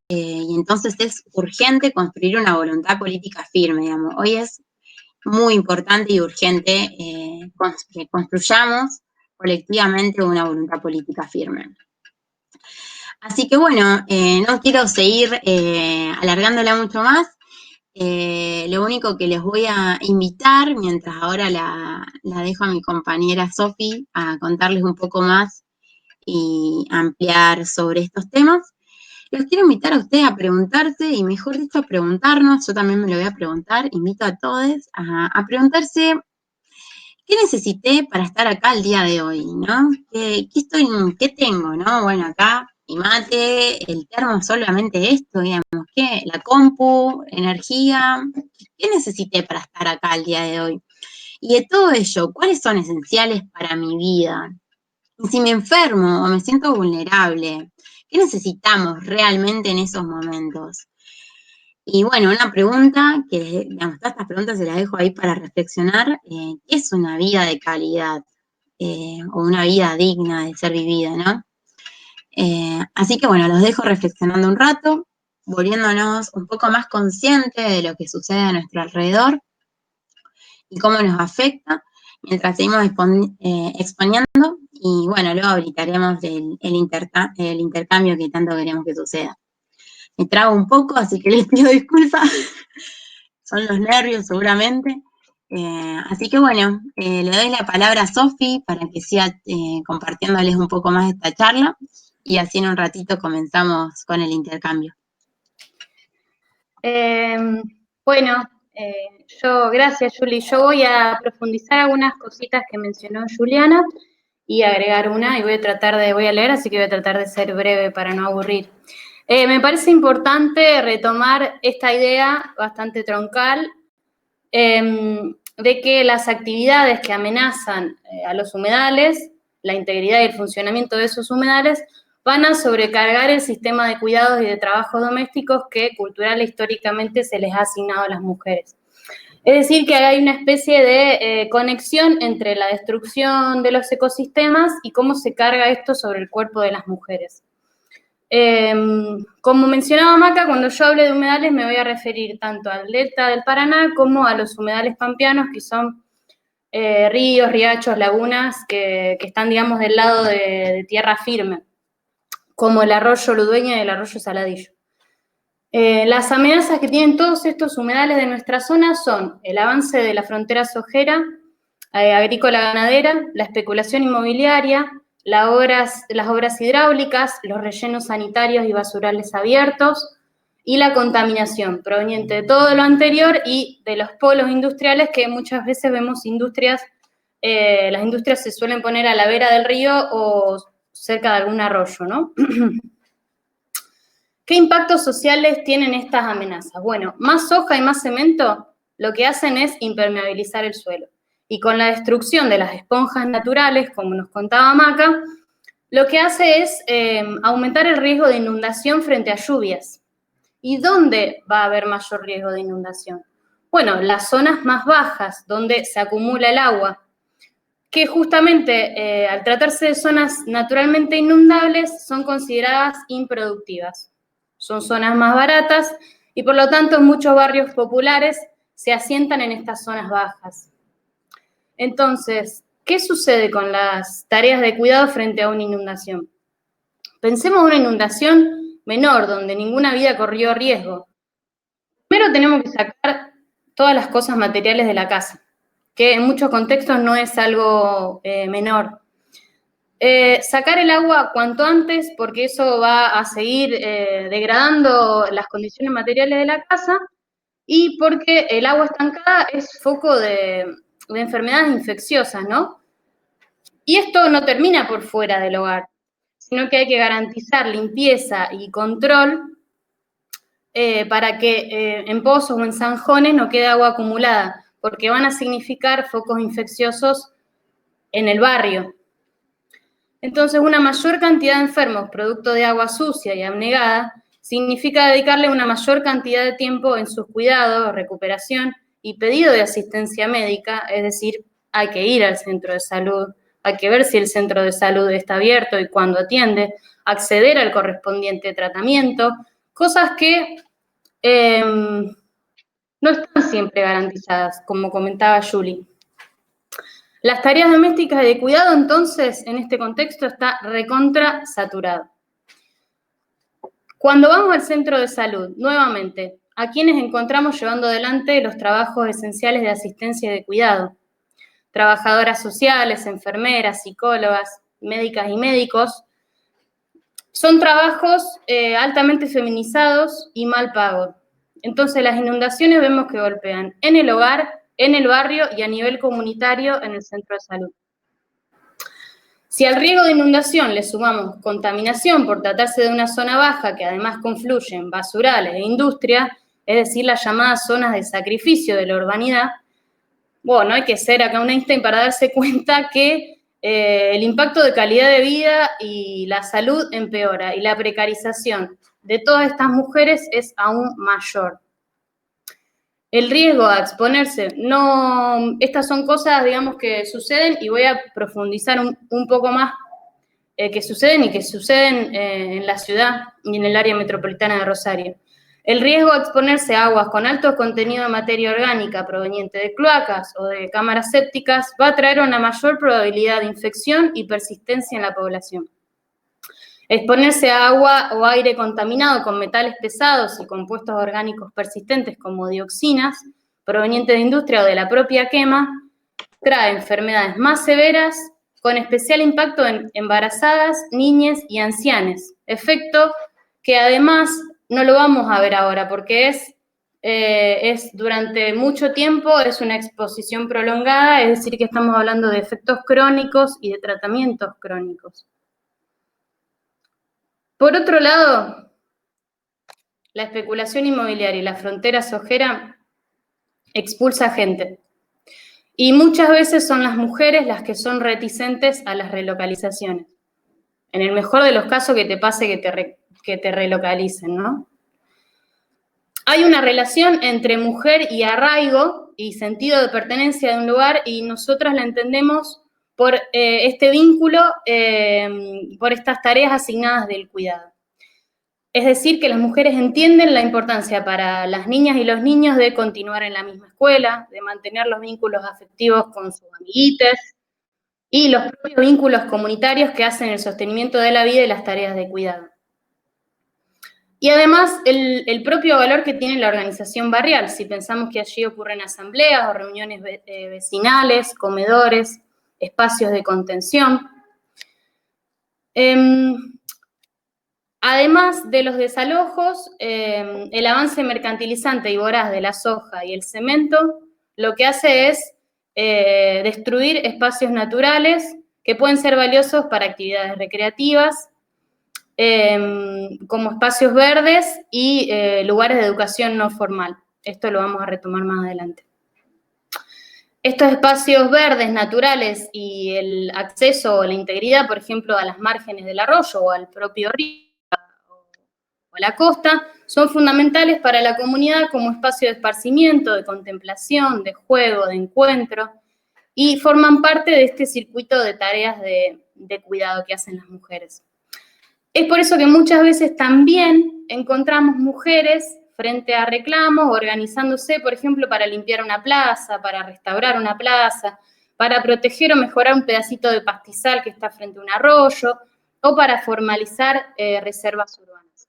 y entonces es urgente construir una voluntad política firme, digamos. Hoy es muy importante y urgente que construyamos colectivamente una voluntad política firme. Así que bueno, no quiero seguir alargándola mucho más. Lo único que les voy a invitar, mientras ahora la dejo a mi compañera Sofi a contarles un poco más y ampliar sobre estos temas, los quiero invitar a ustedes a preguntarse, y mejor dicho, a preguntarnos, yo también me lo voy a preguntar, invito a todos a preguntarse ¿qué necesité para estar acá el día de hoy, no? ¿Qué tengo, no? Bueno, acá mi mate, el termo, solamente esto, digamos, ¿qué? La compu, energía, ¿qué necesité para estar acá el día de hoy? Y de todo ello, ¿cuáles son esenciales para mi vida? Y si me enfermo o me siento vulnerable, ¿qué necesitamos realmente en esos momentos? Y bueno, una pregunta que, digamos, todas estas preguntas se las dejo ahí para reflexionar, ¿qué es una vida de calidad? O una vida digna de ser vivida, ¿no? Así que bueno, los dejo reflexionando un rato, volviéndonos un poco más conscientes de lo que sucede a nuestro alrededor y cómo nos afecta, mientras seguimos exponiendo, y bueno, luego habilitaremos el intercambio que tanto queremos que suceda. Me trago un poco, así que les pido disculpas, son los nervios seguramente. Así que bueno, le doy la palabra a Sofi para que siga compartiéndoles un poco más de esta charla, y así en un ratito comenzamos con el intercambio. Gracias, Juli. Yo voy a profundizar algunas cositas que mencionó Juliana y agregar una, y voy a leer, así que voy a tratar de ser breve para no aburrir. Me parece importante retomar esta idea bastante troncal de que las actividades que amenazan a los humedales, la integridad y el funcionamiento de esos humedales, van a sobrecargar el sistema de cuidados y de trabajos domésticos que cultural e históricamente se les ha asignado a las mujeres. Es decir, que hay una especie de conexión entre la destrucción de los ecosistemas y cómo se carga esto sobre el cuerpo de las mujeres. Como mencionaba Maca, cuando yo hable de humedales me voy a referir tanto al delta del Paraná como a los humedales pampeanos, que son ríos, riachos, lagunas que están, digamos, del lado de tierra firme, como el arroyo Ludueña y el arroyo Saladillo. Las amenazas que tienen todos estos humedales de nuestra zona son el avance de la frontera sojera, agrícola-ganadera, la especulación inmobiliaria, las obras hidráulicas, los rellenos sanitarios y basurales abiertos, y la contaminación proveniente de todo lo anterior y de los polos industriales, que muchas veces vemos las industrias se suelen poner a la vera del río o cerca de algún arroyo, ¿no? ¿Qué impactos sociales tienen estas amenazas? Bueno, más soja y más cemento lo que hacen es impermeabilizar el suelo. Y con la destrucción de las esponjas naturales, como nos contaba Maca, lo que hace es aumentar el riesgo de inundación frente a lluvias. ¿Y dónde va a haber mayor riesgo de inundación? Bueno, las zonas más bajas, donde se acumula el agua, que justamente al tratarse de zonas naturalmente inundables, son consideradas improductivas. Son zonas más baratas y por lo tanto muchos barrios populares se asientan en estas zonas bajas. Entonces, ¿qué sucede con las tareas de cuidado frente a una inundación? Pensemos en una inundación menor, donde ninguna vida corrió riesgo. Primero tenemos que sacar todas las cosas materiales de la casa, que en muchos contextos no es algo menor. Sacar el agua cuanto antes, porque eso va a seguir degradando las condiciones materiales de la casa, y porque el agua estancada es foco de enfermedades infecciosas, ¿no? Y esto no termina por fuera del hogar, sino que hay que garantizar limpieza y control para que en pozos o en zanjones no quede agua acumulada, porque van a significar focos infecciosos en el barrio. Entonces, una mayor cantidad de enfermos producto de agua sucia y abnegada significa dedicarle una mayor cantidad de tiempo en sus cuidados, recuperación y pedido de asistencia médica, es decir, hay que ir al centro de salud, hay que ver si el centro de salud está abierto y cuándo atiende, acceder al correspondiente tratamiento, cosas que no están siempre garantizadas, como comentaba Julie. Las tareas domésticas y de cuidado, entonces, en este contexto está recontra saturado. Cuando vamos al centro de salud, nuevamente, ¿a quiénes encontramos llevando adelante los trabajos esenciales de asistencia y de cuidado? Trabajadoras sociales, enfermeras, psicólogas, médicas y médicos. Son trabajos altamente feminizados y mal pagos. Entonces, las inundaciones vemos que golpean en el hogar en el barrio y a nivel comunitario en el centro de salud. Si al riesgo de inundación le sumamos contaminación por tratarse de una zona baja que además confluyen basurales e industria, es decir, las llamadas zonas de sacrificio de la urbanidad, bueno, hay que ser acá un Einstein para darse cuenta que el impacto de calidad de vida y la salud empeora y la precarización de todas estas mujeres es aún mayor. El riesgo a exponerse, no, estas son cosas, digamos, que suceden y voy a profundizar un poco más que suceden y que suceden en la ciudad y en el área metropolitana de Rosario. El riesgo a exponerse a aguas con alto contenido de materia orgánica proveniente de cloacas o de cámaras sépticas va a traer una mayor probabilidad de infección y persistencia en la población. Exponerse a agua o aire contaminado con metales pesados y compuestos orgánicos persistentes como dioxinas, provenientes de industria o de la propia quema, trae enfermedades más severas, con especial impacto en embarazadas, niñas y ancianes. Efecto que además no lo vamos a ver ahora porque es durante mucho tiempo, es una exposición prolongada, es decir que estamos hablando de efectos crónicos y de tratamientos crónicos. Por otro lado, la especulación inmobiliaria y la frontera sojera expulsa gente. Y muchas veces son las mujeres las que son reticentes a las relocalizaciones. En el mejor de los casos que te pase que te relocalicen, ¿no? Hay una relación entre mujer y arraigo y sentido de pertenencia de un lugar y nosotras la entendemos por este vínculo, por estas tareas asignadas del cuidado. Es decir, que las mujeres entienden la importancia para las niñas y los niños de continuar en la misma escuela, de mantener los vínculos afectivos con sus amiguites y los propios vínculos comunitarios que hacen el sostenimiento de la vida y las tareas de cuidado. Y además, el propio valor que tiene la organización barrial, si pensamos que allí ocurren asambleas o reuniones vecinales, comedores, espacios de contención. Además de los desalojos, el avance mercantilizante y voraz de la soja y el cemento lo que hace es destruir espacios naturales que pueden ser valiosos para actividades recreativas, como espacios verdes y lugares de educación no formal. Esto lo vamos a retomar más adelante. Estos espacios verdes, naturales y el acceso o la integridad, por ejemplo, a las márgenes del arroyo o al propio río o a la costa, son fundamentales para la comunidad como espacio de esparcimiento, de contemplación, de juego, de encuentro, y forman parte de este circuito de tareas de cuidado que hacen las mujeres. Es por eso que muchas veces también encontramos mujeres frente a reclamos, organizándose, por ejemplo, para limpiar una plaza, para restaurar una plaza, para proteger o mejorar un pedacito de pastizal que está frente a un arroyo, o para formalizar reservas urbanas.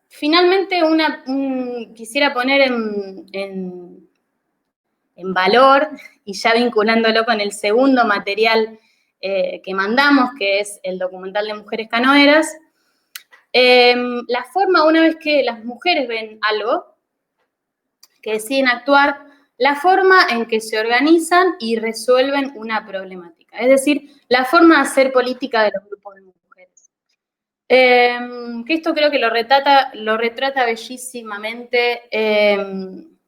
Finalmente, quisiera poner en valor, y ya vinculándolo con el segundo material que mandamos, que es el documental de Mujeres Canoeras, la forma, una vez que las mujeres ven algo, que deciden actuar, la forma en que se organizan y resuelven una problemática, es decir, la forma de hacer política de los grupos de mujeres. Que esto creo que lo retrata bellísimamente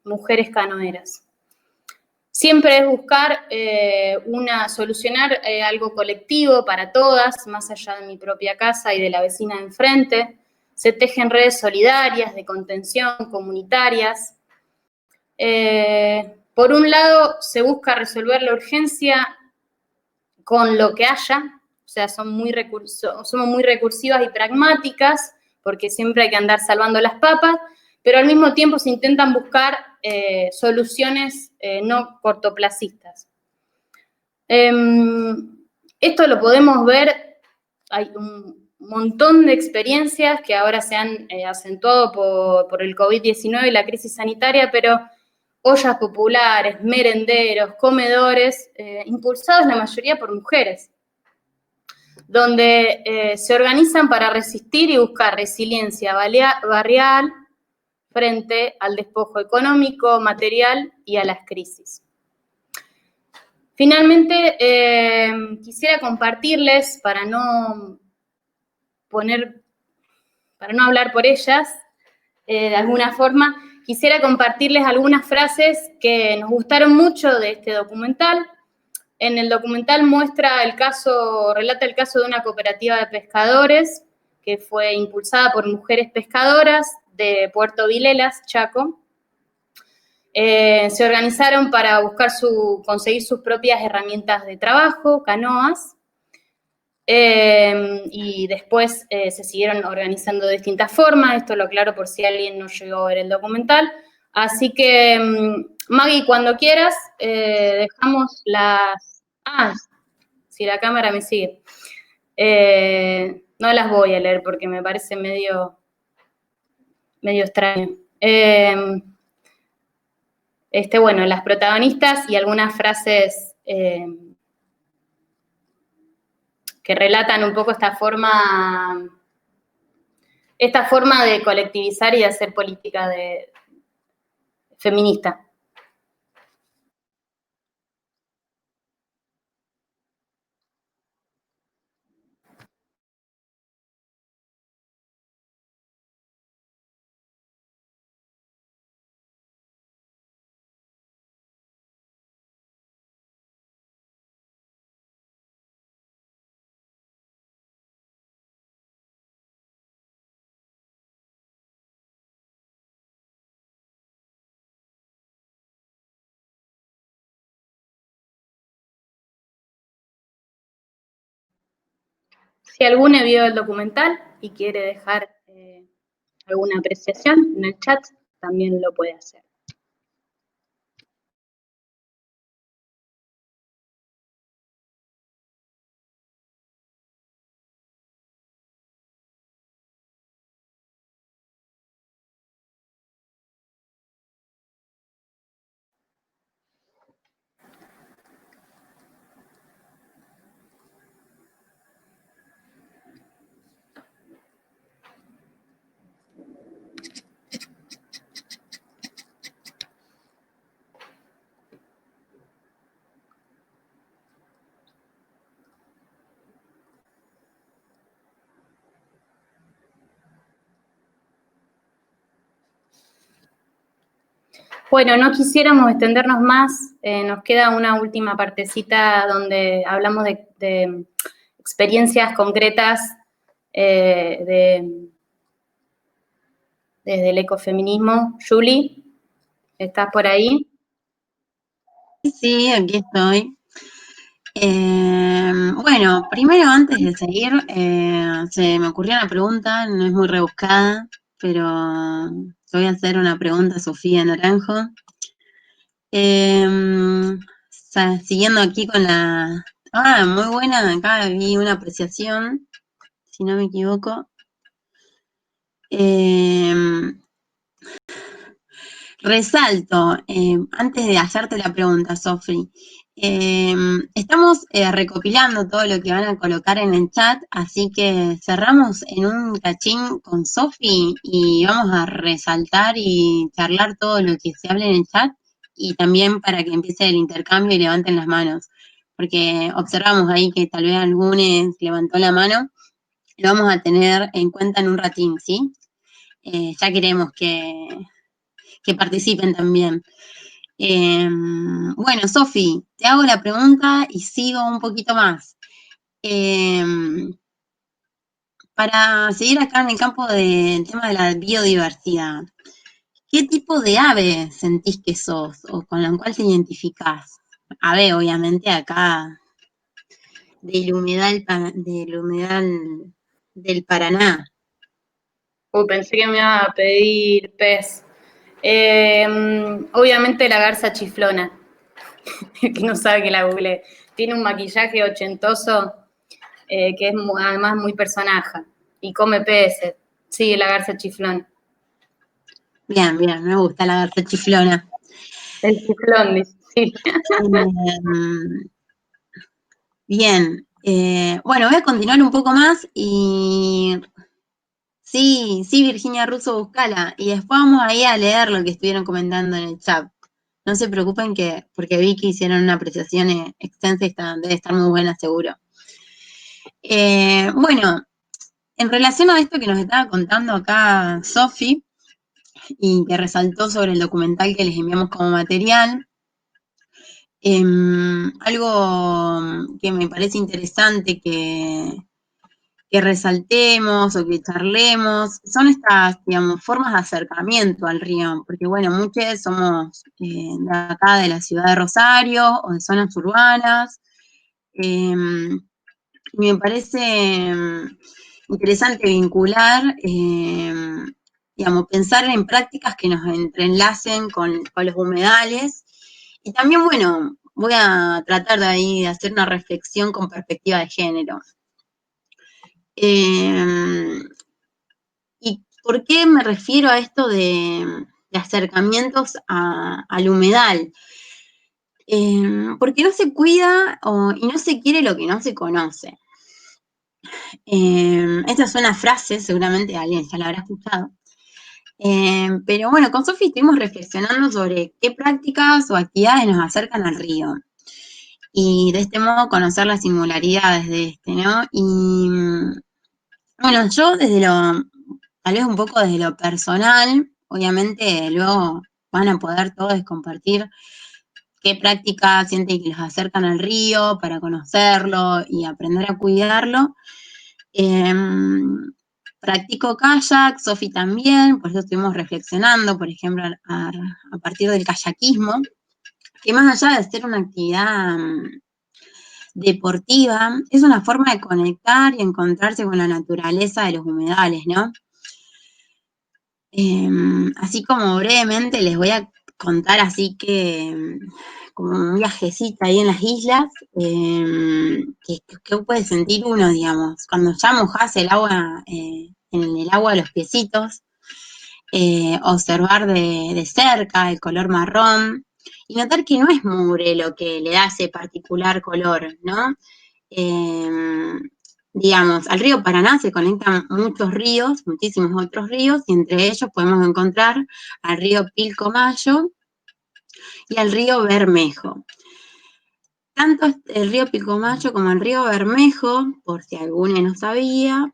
Mujeres Canoeras. Siempre es buscar solucionar algo colectivo para todas, más allá de mi propia casa y de la vecina de enfrente. Se tejen redes solidarias, de contención, comunitarias. Por un lado, se busca resolver la urgencia con lo que haya, o sea, somos muy recursivas y pragmáticas, porque siempre hay que andar salvando las papas, pero al mismo tiempo se intentan buscar soluciones no cortoplacistas. Esto lo podemos ver, hay un montón de experiencias que ahora se han acentuado por el COVID-19 y la crisis sanitaria, pero ollas populares, merenderos, comedores, impulsados la mayoría por mujeres. donde se organizan para resistir y buscar resiliencia barrial frente al despojo económico, material y a las crisis. Finalmente, quisiera compartirles, para no hablar por ellas, de alguna forma, quisiera compartirles algunas frases que nos gustaron mucho de este documental. En el documental relata el caso de una cooperativa de pescadores que fue impulsada por mujeres pescadoras de Puerto Vilelas, Chaco. Se organizaron para conseguir sus propias herramientas de trabajo, canoas, y después se siguieron organizando de distintas formas. Esto lo aclaro por si alguien no llegó a ver el documental. Así que, Maggie, cuando quieras, dejamos las... si la cámara me sigue. No las voy a leer porque me parece medio extraño. Bueno, las protagonistas y algunas frases que relatan un poco esta forma de colectivizar y de hacer política feminista. Si alguno vio el documental y quiere dejar alguna apreciación en el chat, también lo puede hacer. Bueno, no quisiéramos extendernos más, nos queda una última partecita donde hablamos de experiencias concretas desde el ecofeminismo. Julie, ¿estás por ahí? Sí, aquí estoy. Bueno, primero antes de seguir, se me ocurrió una pregunta, no es muy rebuscada, pero te voy a hacer una pregunta a Sofía Naranjo. Siguiendo aquí con la... muy buena, acá vi una apreciación, si no me equivoco. Resalto, antes de hacerte la pregunta, Sofi, estamos recopilando todo lo que van a colocar en el chat, así que cerramos en un cachín con Sofi y vamos a resaltar y charlar todo lo que se hable en el chat y también para que empiece el intercambio y levanten las manos, porque observamos ahí que tal vez algunos levantó la mano, lo vamos a tener en cuenta en un ratín, ¿sí? Ya queremos que participen también. Bueno, Sofi, te hago la pregunta y sigo un poquito más. Para seguir acá en el campo del tema de la biodiversidad, ¿qué tipo de ave sentís que sos o con la cual te identificás? Ave, obviamente, acá del humedal del Paraná. Pensé que me iba a pedir pez. Obviamente la garza chiflona, que no sabe que la googleé. Tiene un maquillaje ochentoso que es además muy personaje y come peces. Sí, la garza chiflona. Bien, me gusta la garza chiflona. El chiflón, dice, sí. Bien, Bueno, voy a continuar un poco más y sí, Virginia Russo, buscala. Y después vamos ahí a leer lo que estuvieron comentando en el chat. No se preocupen porque vi que hicieron una apreciación extensa y debe estar muy buena, seguro. Bueno, en relación a esto que nos estaba contando acá Sofi, y que resaltó sobre el documental que les enviamos como material, algo que me parece interesante que resaltemos o que charlemos son estas, digamos, formas de acercamiento al río, porque bueno, muchos somos de acá de la ciudad de Rosario o de zonas urbanas, y me parece interesante vincular, digamos, pensar en prácticas que nos entrelacen con los humedales. Y también, bueno, voy a tratar de ahí de hacer una reflexión con perspectiva de género. ¿Y por qué me refiero a esto de acercamientos al humedal? Porque no se cuida y no se quiere lo que no se conoce. Esta es una frase, seguramente alguien ya la habrá escuchado. Pero bueno, con Sofi estuvimos reflexionando sobre qué prácticas o actividades nos acercan al río. Y de este modo conocer las singularidades de este, ¿no? Y bueno, yo tal vez un poco desde lo personal, obviamente luego van a poder todos compartir qué prácticas sienten que los acercan al río para conocerlo y aprender a cuidarlo. Practico kayak, Sofi también, por eso estuvimos reflexionando, por ejemplo, a partir del kayakismo, que más allá de ser una actividad deportiva, es una forma de conectar y encontrarse con la naturaleza de los humedales, ¿no? Así como brevemente les voy a contar así que como un viajecito ahí en las islas, que puede sentir uno, digamos, cuando ya mojás el agua, en el agua de los piecitos, observar de cerca el color marrón y notar que no es mugre lo que le da ese particular color, ¿no? Digamos, al río Paraná se conectan muchos ríos, muchísimos otros ríos, y entre ellos podemos encontrar al río Pilcomayo y al río Bermejo. Tanto el río Pilcomayo como el río Bermejo, por si alguno no sabía,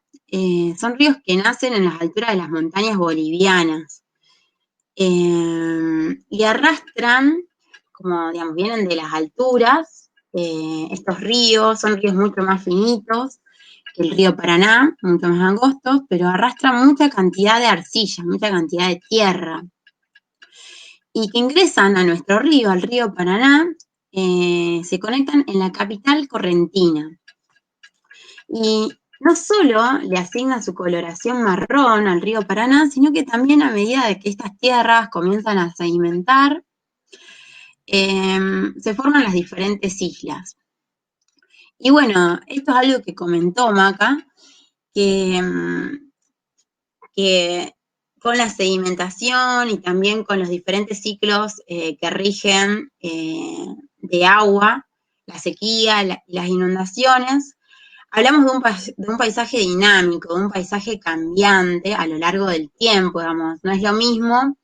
son ríos que nacen en las alturas de las montañas bolivianas. Y arrastran, como digamos, vienen de las alturas, estos ríos, son ríos mucho más finitos que el río Paraná, mucho más angostos, pero arrastran mucha cantidad de arcilla, mucha cantidad de tierra, y que ingresan a nuestro río, al río Paraná, se conectan en la capital correntina. Y no solo le asigna su coloración marrón al río Paraná, sino que también a medida de que estas tierras comienzan a sedimentar, se forman las diferentes islas. Y bueno, esto es algo que comentó Maca, que con la sedimentación y también con los diferentes ciclos que rigen de agua, la sequía, las inundaciones, hablamos de un paisaje dinámico, de un paisaje cambiante a lo largo del tiempo, digamos. No es lo mismo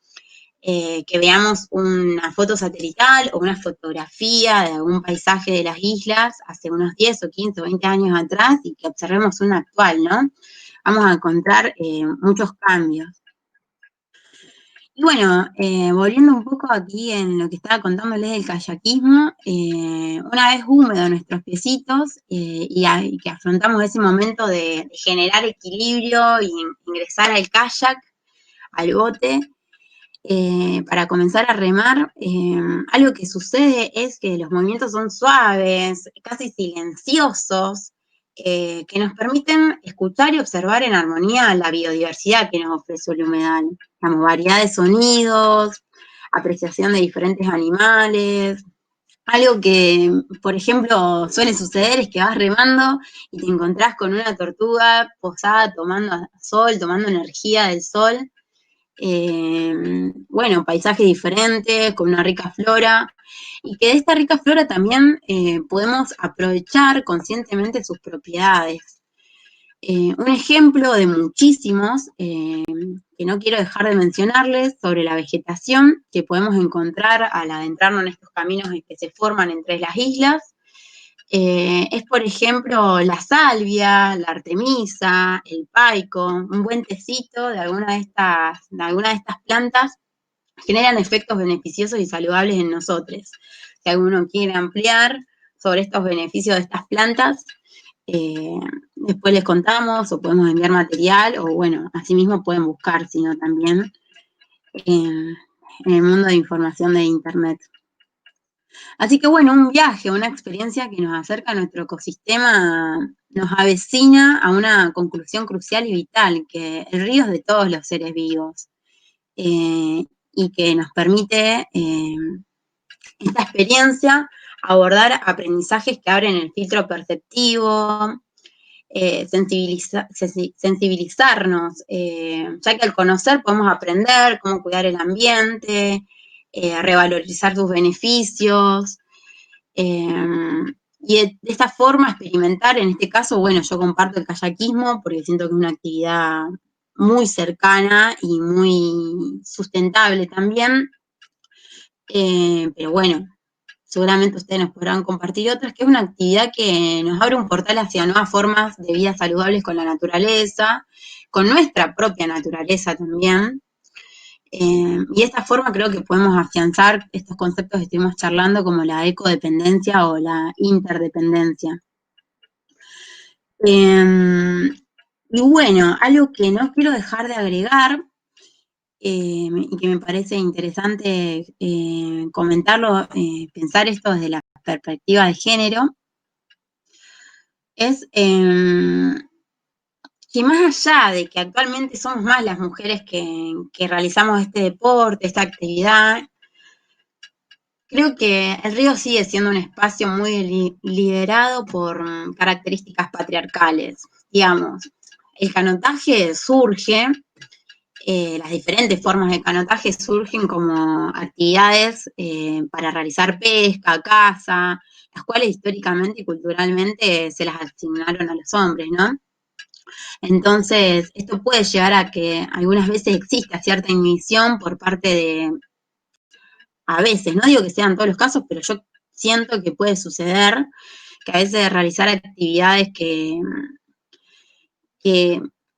que veamos una foto satelital o una fotografía de algún paisaje de las islas hace unos 10 o 15 o 20 años atrás y que observemos una actual, ¿no? Vamos a encontrar muchos cambios. Y bueno, volviendo un poco aquí en lo que estaba contándoles del kayakismo, una vez húmedos nuestros piecitos y que afrontamos ese momento de generar equilibrio y ingresar al kayak, al bote, para comenzar a remar, algo que sucede es que los movimientos son suaves, casi silenciosos, que nos permiten escuchar y observar en armonía la biodiversidad que nos ofrece el humedal. Digamos, variedad de sonidos, apreciación de diferentes animales. Algo que, por ejemplo, suele suceder es que vas remando y te encontrás con una tortuga posada tomando sol, tomando energía del sol. bueno, paisajes diferentes, con una rica flora, y que de esta rica flora también podemos aprovechar conscientemente sus propiedades. Un ejemplo de muchísimos, que no quiero dejar de mencionarles, sobre la vegetación que podemos encontrar al adentrarnos en estos caminos que se forman entre las islas, es, por ejemplo, la salvia, la artemisa, el paico, un buen tecito de alguna de estas plantas generan efectos beneficiosos y saludables en nosotros. Si alguno quiere ampliar sobre estos beneficios de estas plantas, después les contamos o podemos enviar material, o bueno, asimismo pueden buscar, sino también en el mundo de información de Internet. Así que bueno, un viaje, una experiencia que nos acerca a nuestro ecosistema, nos avecina a una conclusión crucial y vital, que el río es de todos los seres vivos, y que nos permite esta experiencia abordar aprendizajes que abren el filtro perceptivo, sensibilizarnos, ya que al conocer podemos aprender cómo cuidar el ambiente, revalorizar sus beneficios, y de esta forma experimentar, en este caso, bueno, yo comparto el kayakismo porque siento que es una actividad muy cercana y muy sustentable también, pero bueno, seguramente ustedes nos podrán compartir otras, que es una actividad que nos abre un portal hacia nuevas formas de vida saludables con la naturaleza, con nuestra propia naturaleza también. Y de esta forma creo que podemos afianzar estos conceptos que estuvimos charlando, como la ecodependencia o la interdependencia. Y bueno, algo que no quiero dejar de agregar, y que me parece interesante comentarlo, pensar esto desde la perspectiva de género, es que más allá de que actualmente somos más las mujeres que realizamos este deporte, esta actividad, creo que el río sigue siendo un espacio muy liderado por características patriarcales. Digamos, el canotaje surge, las diferentes formas de canotaje surgen como actividades para realizar pesca, caza, las cuales históricamente y culturalmente se las asignaron a los hombres, ¿no? Entonces, esto puede llevar a que algunas veces exista cierta inhibición por parte de, a veces, no digo que sean todos los casos, pero yo siento que puede suceder que a veces realizar actividades que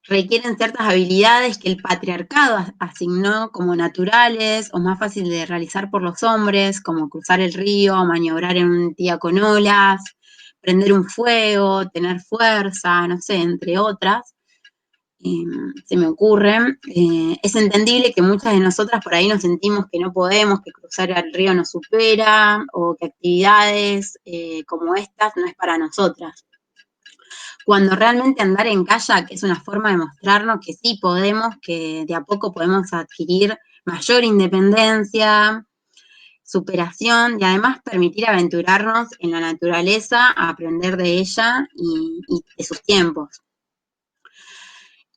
requieren ciertas habilidades que el patriarcado asignó como naturales o más fácil de realizar por los hombres, como cruzar el río, maniobrar en un día con olas, prender un fuego, tener fuerza, no sé, entre otras. Se me ocurren. Es entendible que muchas de nosotras por ahí nos sentimos que no podemos, que cruzar el río nos supera, o que actividades como estas no es para nosotras. Cuando realmente andar en kayak es una forma de mostrarnos que sí podemos, que de a poco podemos adquirir mayor independencia, superación y además permitir aventurarnos en la naturaleza, aprender de ella y de sus tiempos.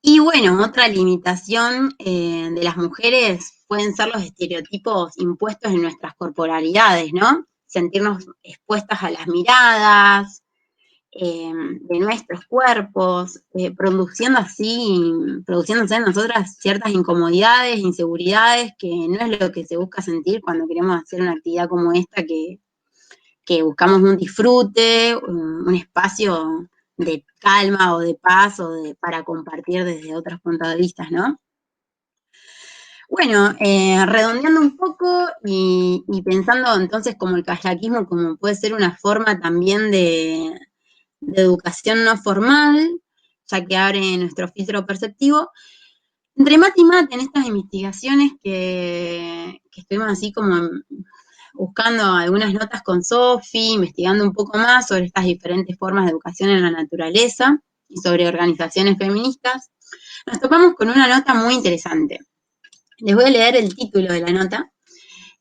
Y bueno, otra limitación de las mujeres pueden ser los estereotipos impuestos en nuestras corporalidades, ¿no? Sentirnos expuestas a las miradas de nuestros cuerpos, produciéndose en nosotras ciertas incomodidades, inseguridades, que no es lo que se busca sentir cuando queremos hacer una actividad como esta, que buscamos un disfrute, un espacio de calma o de paz para compartir desde otros puntos de vista, ¿no? Bueno, redondeando un poco y pensando entonces como el kayakismo como puede ser una forma también de educación no formal, ya que abre nuestro filtro perceptivo. Entre mate y mate, en estas investigaciones que estuvimos así como buscando algunas notas con Sofi, investigando un poco más sobre estas diferentes formas de educación en la naturaleza y sobre organizaciones feministas, nos topamos con una nota muy interesante. Les voy a leer el título de la nota.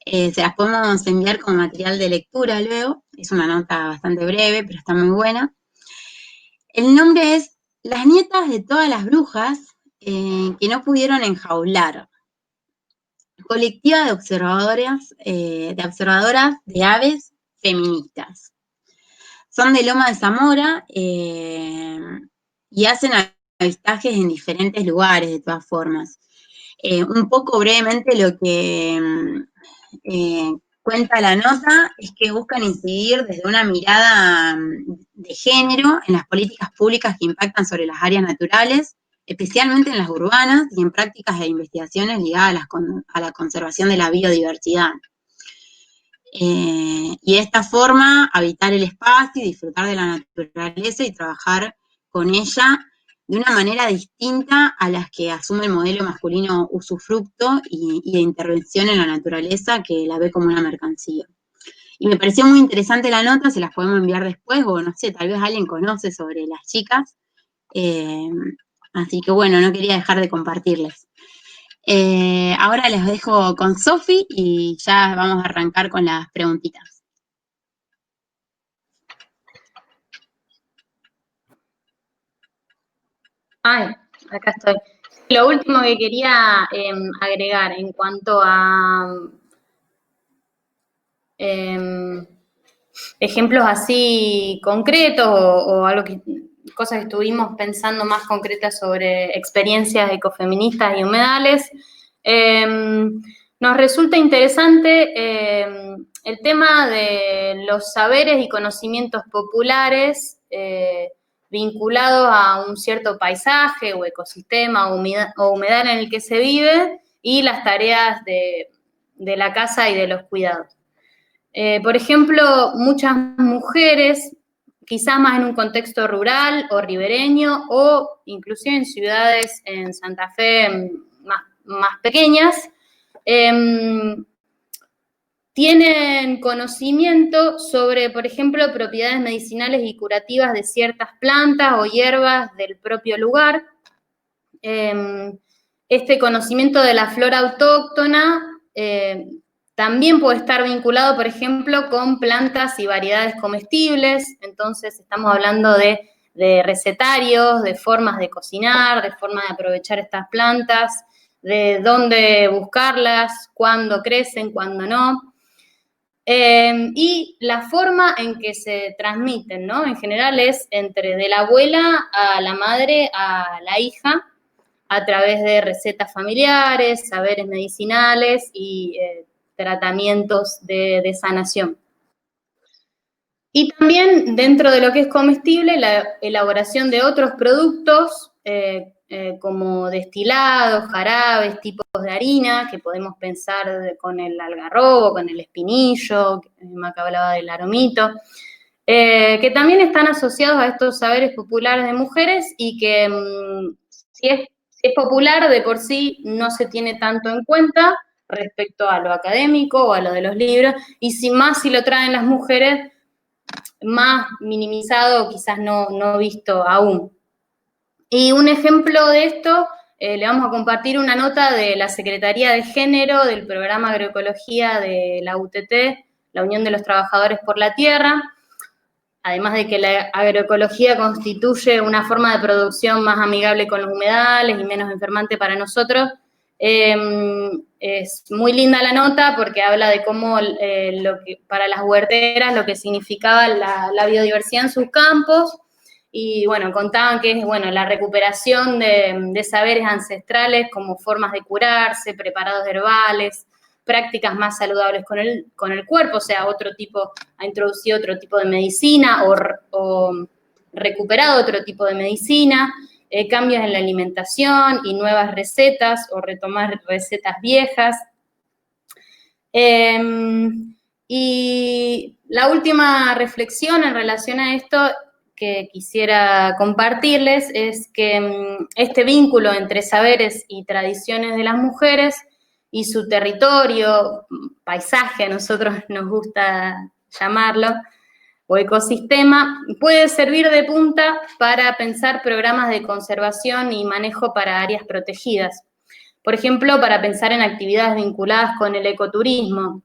Se las podemos enviar como material de lectura luego. Es una nota bastante breve, pero está muy buena. El nombre es Las nietas de todas las brujas que no pudieron enjaular. colectiva de observadoras de aves feministas. Son de Loma de Zamora y hacen avistajes en diferentes lugares, de todas formas. Un poco brevemente lo que cuenta la nota es que buscan incidir desde una mirada de género en las políticas públicas que impactan sobre las áreas naturales, especialmente en las urbanas y en prácticas e investigaciones ligadas a la conservación de la biodiversidad. Y de esta forma, habitar el espacio y disfrutar de la naturaleza y trabajar con ella de una manera distinta a las que asume el modelo masculino usufructo y de intervención en la naturaleza, que la ve como una mercancía. Y me pareció muy interesante la nota, se las podemos enviar después, o no sé, tal vez alguien conoce sobre las chicas. Así que bueno, no quería dejar de compartirles. Ahora les dejo con Sofi y ya vamos a arrancar con las preguntitas. Ay, acá estoy. Lo último que quería agregar en cuanto a ejemplos así concretos o algo cosas que estuvimos pensando más concretas sobre experiencias ecofeministas y humedales, nos resulta interesante el tema de los saberes y conocimientos populares vinculados a un cierto paisaje o ecosistema o humedal en el que se vive y las tareas de la casa y de los cuidados. Por ejemplo, muchas mujeres, quizás más en un contexto rural o ribereño o inclusive en ciudades en Santa Fe más pequeñas, tienen conocimiento sobre, por ejemplo, propiedades medicinales y curativas de ciertas plantas o hierbas del propio lugar. Este conocimiento de la flora autóctona también puede estar vinculado, por ejemplo, con plantas y variedades comestibles. Entonces, estamos hablando de recetarios, de formas de cocinar, de formas de aprovechar estas plantas, de dónde buscarlas, cuándo crecen, cuándo no. Y la forma en que se transmiten, ¿no? En general es de la abuela a la madre a la hija, a través de recetas familiares, saberes medicinales y tratamientos de sanación. Y también dentro de lo que es comestible, la elaboración de otros productos como destilados, jarabes, tipos de harina, que podemos pensar con el algarrobo, con el espinillo, Maca hablaba del aromito, que también están asociados a estos saberes populares de mujeres y que si es popular de por sí no se tiene tanto en cuenta respecto a lo académico o a lo de los libros, y si lo traen las mujeres, más minimizado o quizás no visto aún. Y un ejemplo de esto, le vamos a compartir una nota de la Secretaría de Género del Programa Agroecología de la UTT, la Unión de los Trabajadores por la Tierra. Además de que la agroecología constituye una forma de producción más amigable con los humedales y menos enfermante para nosotros, es muy linda la nota porque habla de cómo para las huerteras lo que significaba la biodiversidad en sus campos, y bueno, contaban que es la recuperación de saberes ancestrales como formas de curarse, preparados herbales, prácticas más saludables con el cuerpo, o sea, ha introducido otro tipo de medicina o recuperado otro tipo de medicina, cambios en la alimentación y nuevas recetas o retomar recetas viejas. Y la última reflexión en relación a esto que quisiera compartirles es que este vínculo entre saberes y tradiciones de las mujeres y su territorio, paisaje, a nosotros nos gusta llamarlo, o ecosistema, puede servir de punta para pensar programas de conservación y manejo para áreas protegidas. Por ejemplo, para pensar en actividades vinculadas con el ecoturismo.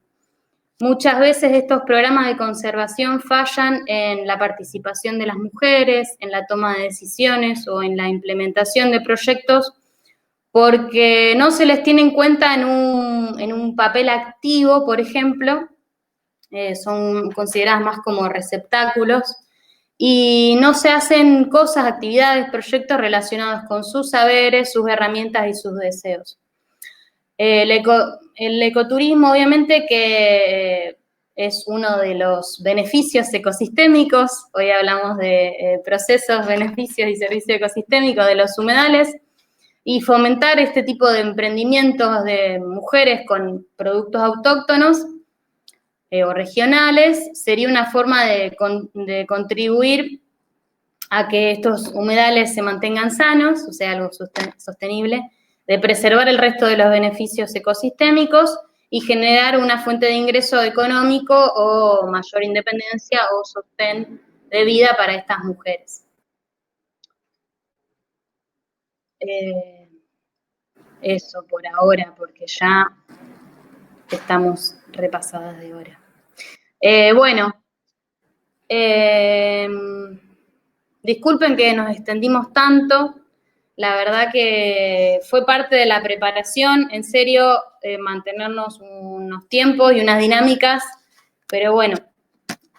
Muchas veces estos programas de conservación fallan en la participación de las mujeres, en la toma de decisiones o en la implementación de proyectos porque no se les tiene en cuenta en en un papel activo, por ejemplo, son consideradas más como receptáculos, y no se hacen cosas, actividades, proyectos relacionados con sus saberes, sus herramientas y sus deseos. El ecoturismo, obviamente, que es uno de los beneficios ecosistémicos. Hoy hablamos de procesos, beneficios y servicios ecosistémicos de los humedales, y fomentar este tipo de emprendimientos de mujeres con productos autóctonos o regionales sería una forma de contribuir a que estos humedales se mantengan sanos, o sea, algo sostenible, de preservar el resto de los beneficios ecosistémicos y generar una fuente de ingreso económico o mayor independencia o sostén de vida para estas mujeres. Eso por ahora, porque ya estamos repasadas de hora. Disculpen que nos extendimos tanto. La verdad que fue parte de la preparación, en serio, mantenernos unos tiempos y unas dinámicas, pero bueno,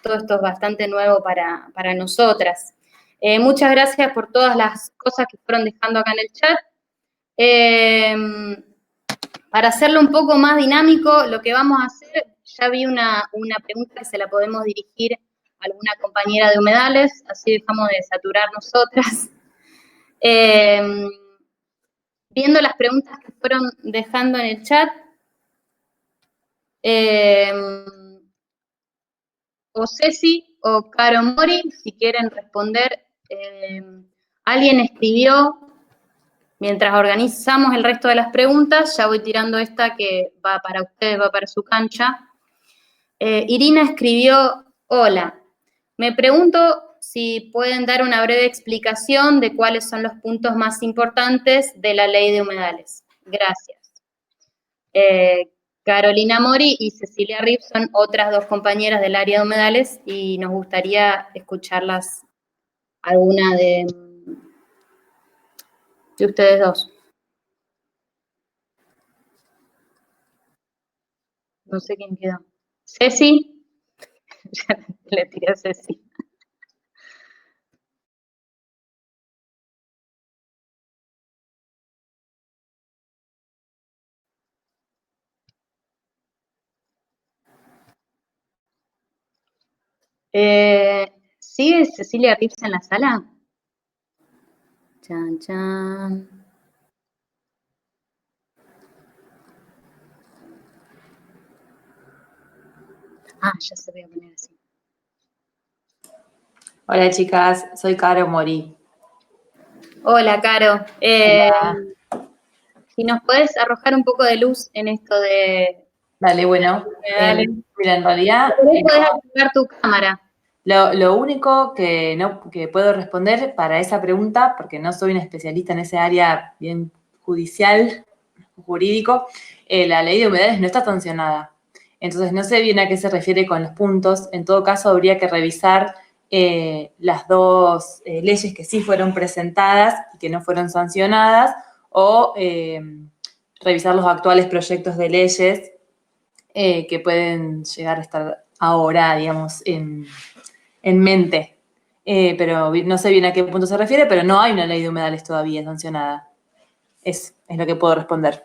todo esto es bastante nuevo para nosotras. Muchas gracias por todas las cosas que fueron dejando acá en el chat. Para hacerlo un poco más dinámico, lo que vamos a hacer, ya vi una pregunta que se la podemos dirigir a alguna compañera de humedales, así dejamos de saturar nosotras. Viendo las preguntas que fueron dejando en el chat, o Ceci o Caro Mori, si quieren responder. Alguien escribió, mientras organizamos el resto de las preguntas, ya voy tirando esta que va para ustedes, va para su cancha. Irina escribió: hola, me pregunto si pueden dar una breve explicación de cuáles son los puntos más importantes de la ley de humedales. Gracias. Carolina Mori y Cecilia Riff son otras dos compañeras del área de humedales y nos gustaría escucharlas, alguna de ustedes dos. No sé quién quedó. ¿Ceci? Ya le tiré a Ceci. ¿Sigue Cecilia Rips en la sala? Chan, chan. Ah, ya se voy a poner así. Hola chicas, soy Caro Mori. Hola, Caro. Hola. Si nos podés arrojar un poco de luz en esto de... Dale, bueno. Mira, en realidad... Podés activar tu cámara. Lo único que puedo responder para esa pregunta, porque no soy una especialista en ese área bien judicial, jurídico, la ley de humedales no está sancionada. Entonces, no sé bien a qué se refiere con los puntos. En todo caso, habría que revisar las dos leyes que sí fueron presentadas y que no fueron sancionadas, o revisar los actuales proyectos de leyes que pueden llegar a estar ahora, digamos, en mente. Pero no sé bien a qué punto se refiere, pero no hay una ley de humedales todavía sancionada. Es lo que puedo responder.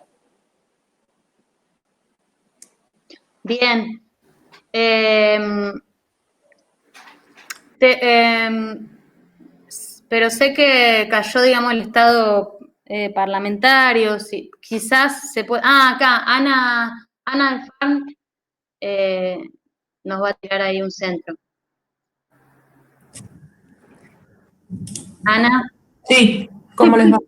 Bien. Pero sé que cayó, digamos, el estado parlamentario, si, quizás se puede... Ah, acá, Ana Alfán nos va a tirar ahí un centro. Ana. Sí, ¿cómo les va?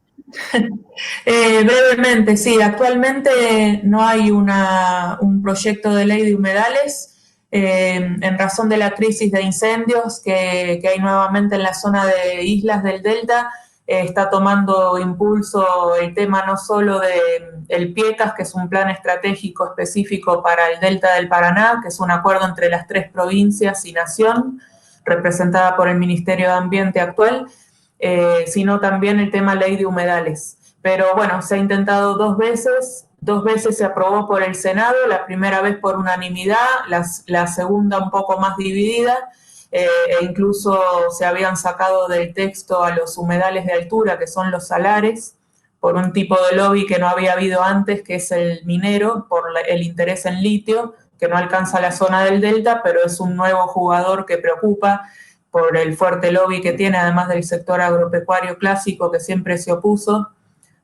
Brevemente, sí, actualmente no hay un proyecto de ley de humedales en razón de la crisis de incendios que hay nuevamente en la zona de islas del Delta. Está tomando impulso el tema no solo del PIECAS, que es un plan estratégico específico para el Delta del Paraná, que es un acuerdo entre las 3 provincias y Nación, representada por el Ministerio de Ambiente actual, sino también el tema ley de humedales. Pero bueno, se ha intentado 2 veces, 2 veces se aprobó por el Senado, la primera vez por unanimidad, la segunda un poco más dividida, e incluso se habían sacado del texto a los humedales de altura, que son los salares, por un tipo de lobby que no había habido antes, que es el minero, por el interés en litio, que no alcanza la zona del delta, pero es un nuevo jugador que preocupa por el fuerte lobby que tiene, además del sector agropecuario clásico que siempre se opuso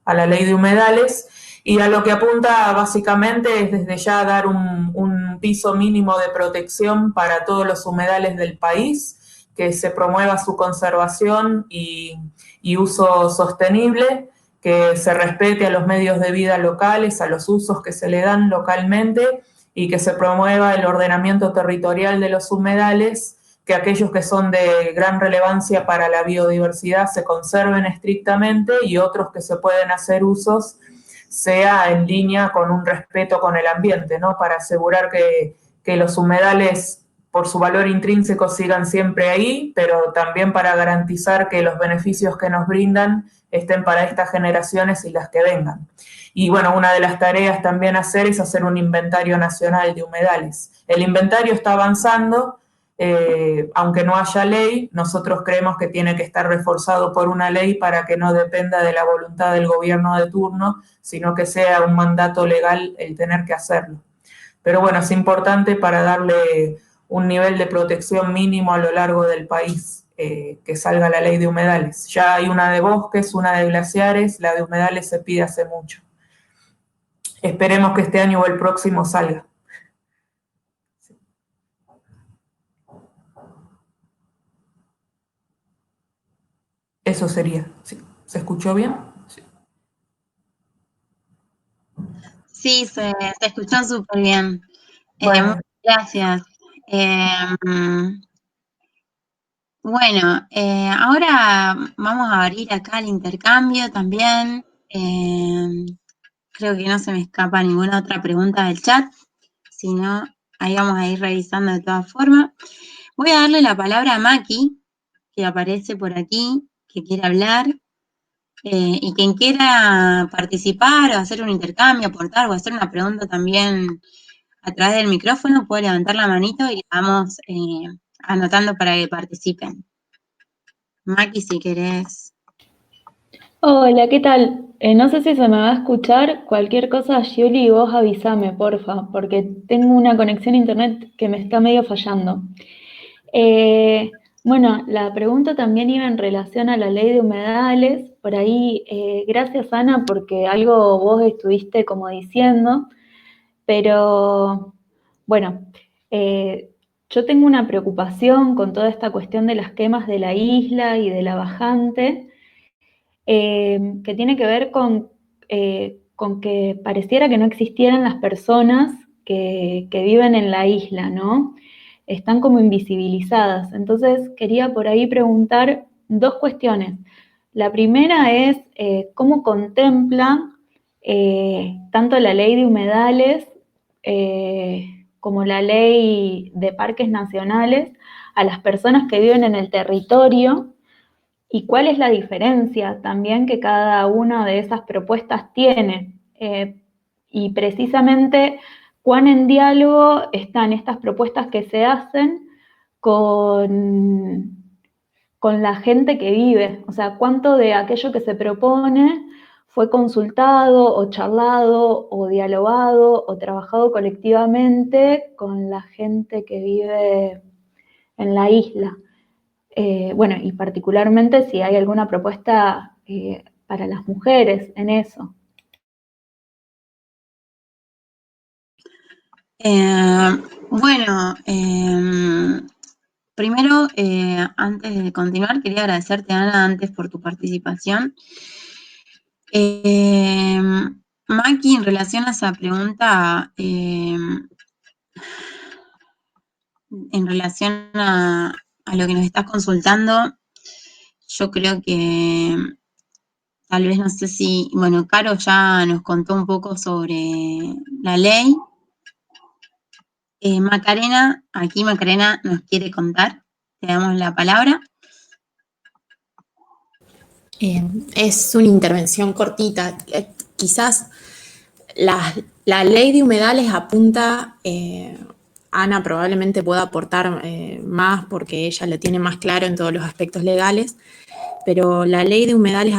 a la ley de humedales, y a lo que apunta básicamente es desde ya dar un piso mínimo de protección para todos los humedales del país, que se promueva su conservación y uso sostenible, que se respete a los medios de vida locales, a los usos que se le dan localmente, y que se promueva el ordenamiento territorial de los humedales, que aquellos que son de gran relevancia para la biodiversidad se conserven estrictamente y otros que se pueden hacer usos sea en línea con un respeto con el ambiente, ¿no? Para asegurar que los humedales, por su valor intrínseco, sigan siempre ahí, pero también para garantizar que los beneficios que nos brindan estén para estas generaciones y las que vengan. Y bueno, una de las tareas también hacer es hacer un inventario nacional de humedales. El inventario está avanzando, aunque no haya ley, nosotros creemos que tiene que estar reforzado por una ley para que no dependa de la voluntad del gobierno de turno, sino que sea un mandato legal el tener que hacerlo. Pero bueno, es importante para darle un nivel de protección mínimo a lo largo del país, que salga la ley de humedales. Ya hay una de bosques, una de glaciares, la de humedales se pide hace mucho. Esperemos que este año o el próximo salga. Eso sería. ¿Sí? ¿Se escuchó bien? Sí, Sí, se escuchó súper bien. Bueno. Muchas gracias. Bueno, ahora vamos a abrir acá el intercambio también. Creo que no se me escapa ninguna otra pregunta del chat, si no, ahí vamos a ir revisando de todas formas. Voy a darle la palabra a Maki, que aparece por aquí, que quiere hablar, y quien quiera participar o hacer un intercambio, aportar o hacer una pregunta también a través del micrófono, puede levantar la manito y la vamos anotando para que participen. Maki, si querés. Hola, ¿qué tal? No sé si se me va a escuchar. Cualquier cosa, Giuli, vos avísame, porfa, porque tengo una conexión a internet que me está medio fallando. Bueno, la pregunta también iba en relación a la ley de humedales. Por ahí, gracias, Ana, porque algo vos estuviste como diciendo, pero bueno, yo tengo una preocupación con toda esta cuestión de las quemas de la isla y de la bajante, que tiene que ver con que pareciera que no existieran las personas que viven en la isla, ¿no? Están como invisibilizadas. Entonces, quería por ahí preguntar 2 cuestiones. La primera es, ¿cómo contempla tanto la ley de humedales como la ley de parques nacionales a las personas que viven en el territorio? ¿Y cuál es la diferencia también que cada una de esas propuestas tiene? Y precisamente, ¿cuán en diálogo están estas propuestas que se hacen con la gente que vive? O sea, ¿cuánto de aquello que se propone fue consultado o charlado o dialogado o trabajado colectivamente con la gente que vive en la isla? Bueno, y particularmente si hay alguna propuesta para las mujeres en eso. Bueno, primero, antes de continuar, quería agradecerte, Ana, antes por tu participación. Maki, en relación a esa pregunta, en relación a lo que nos estás consultando, yo creo que tal vez, no sé si, bueno, Caro ya nos contó un poco sobre la ley. Macarena nos quiere contar, te damos la palabra. Es una intervención cortita. Quizás La ley de humedales apunta, Ana probablemente pueda aportar más porque ella lo tiene más claro en todos los aspectos legales, pero la ley de humedales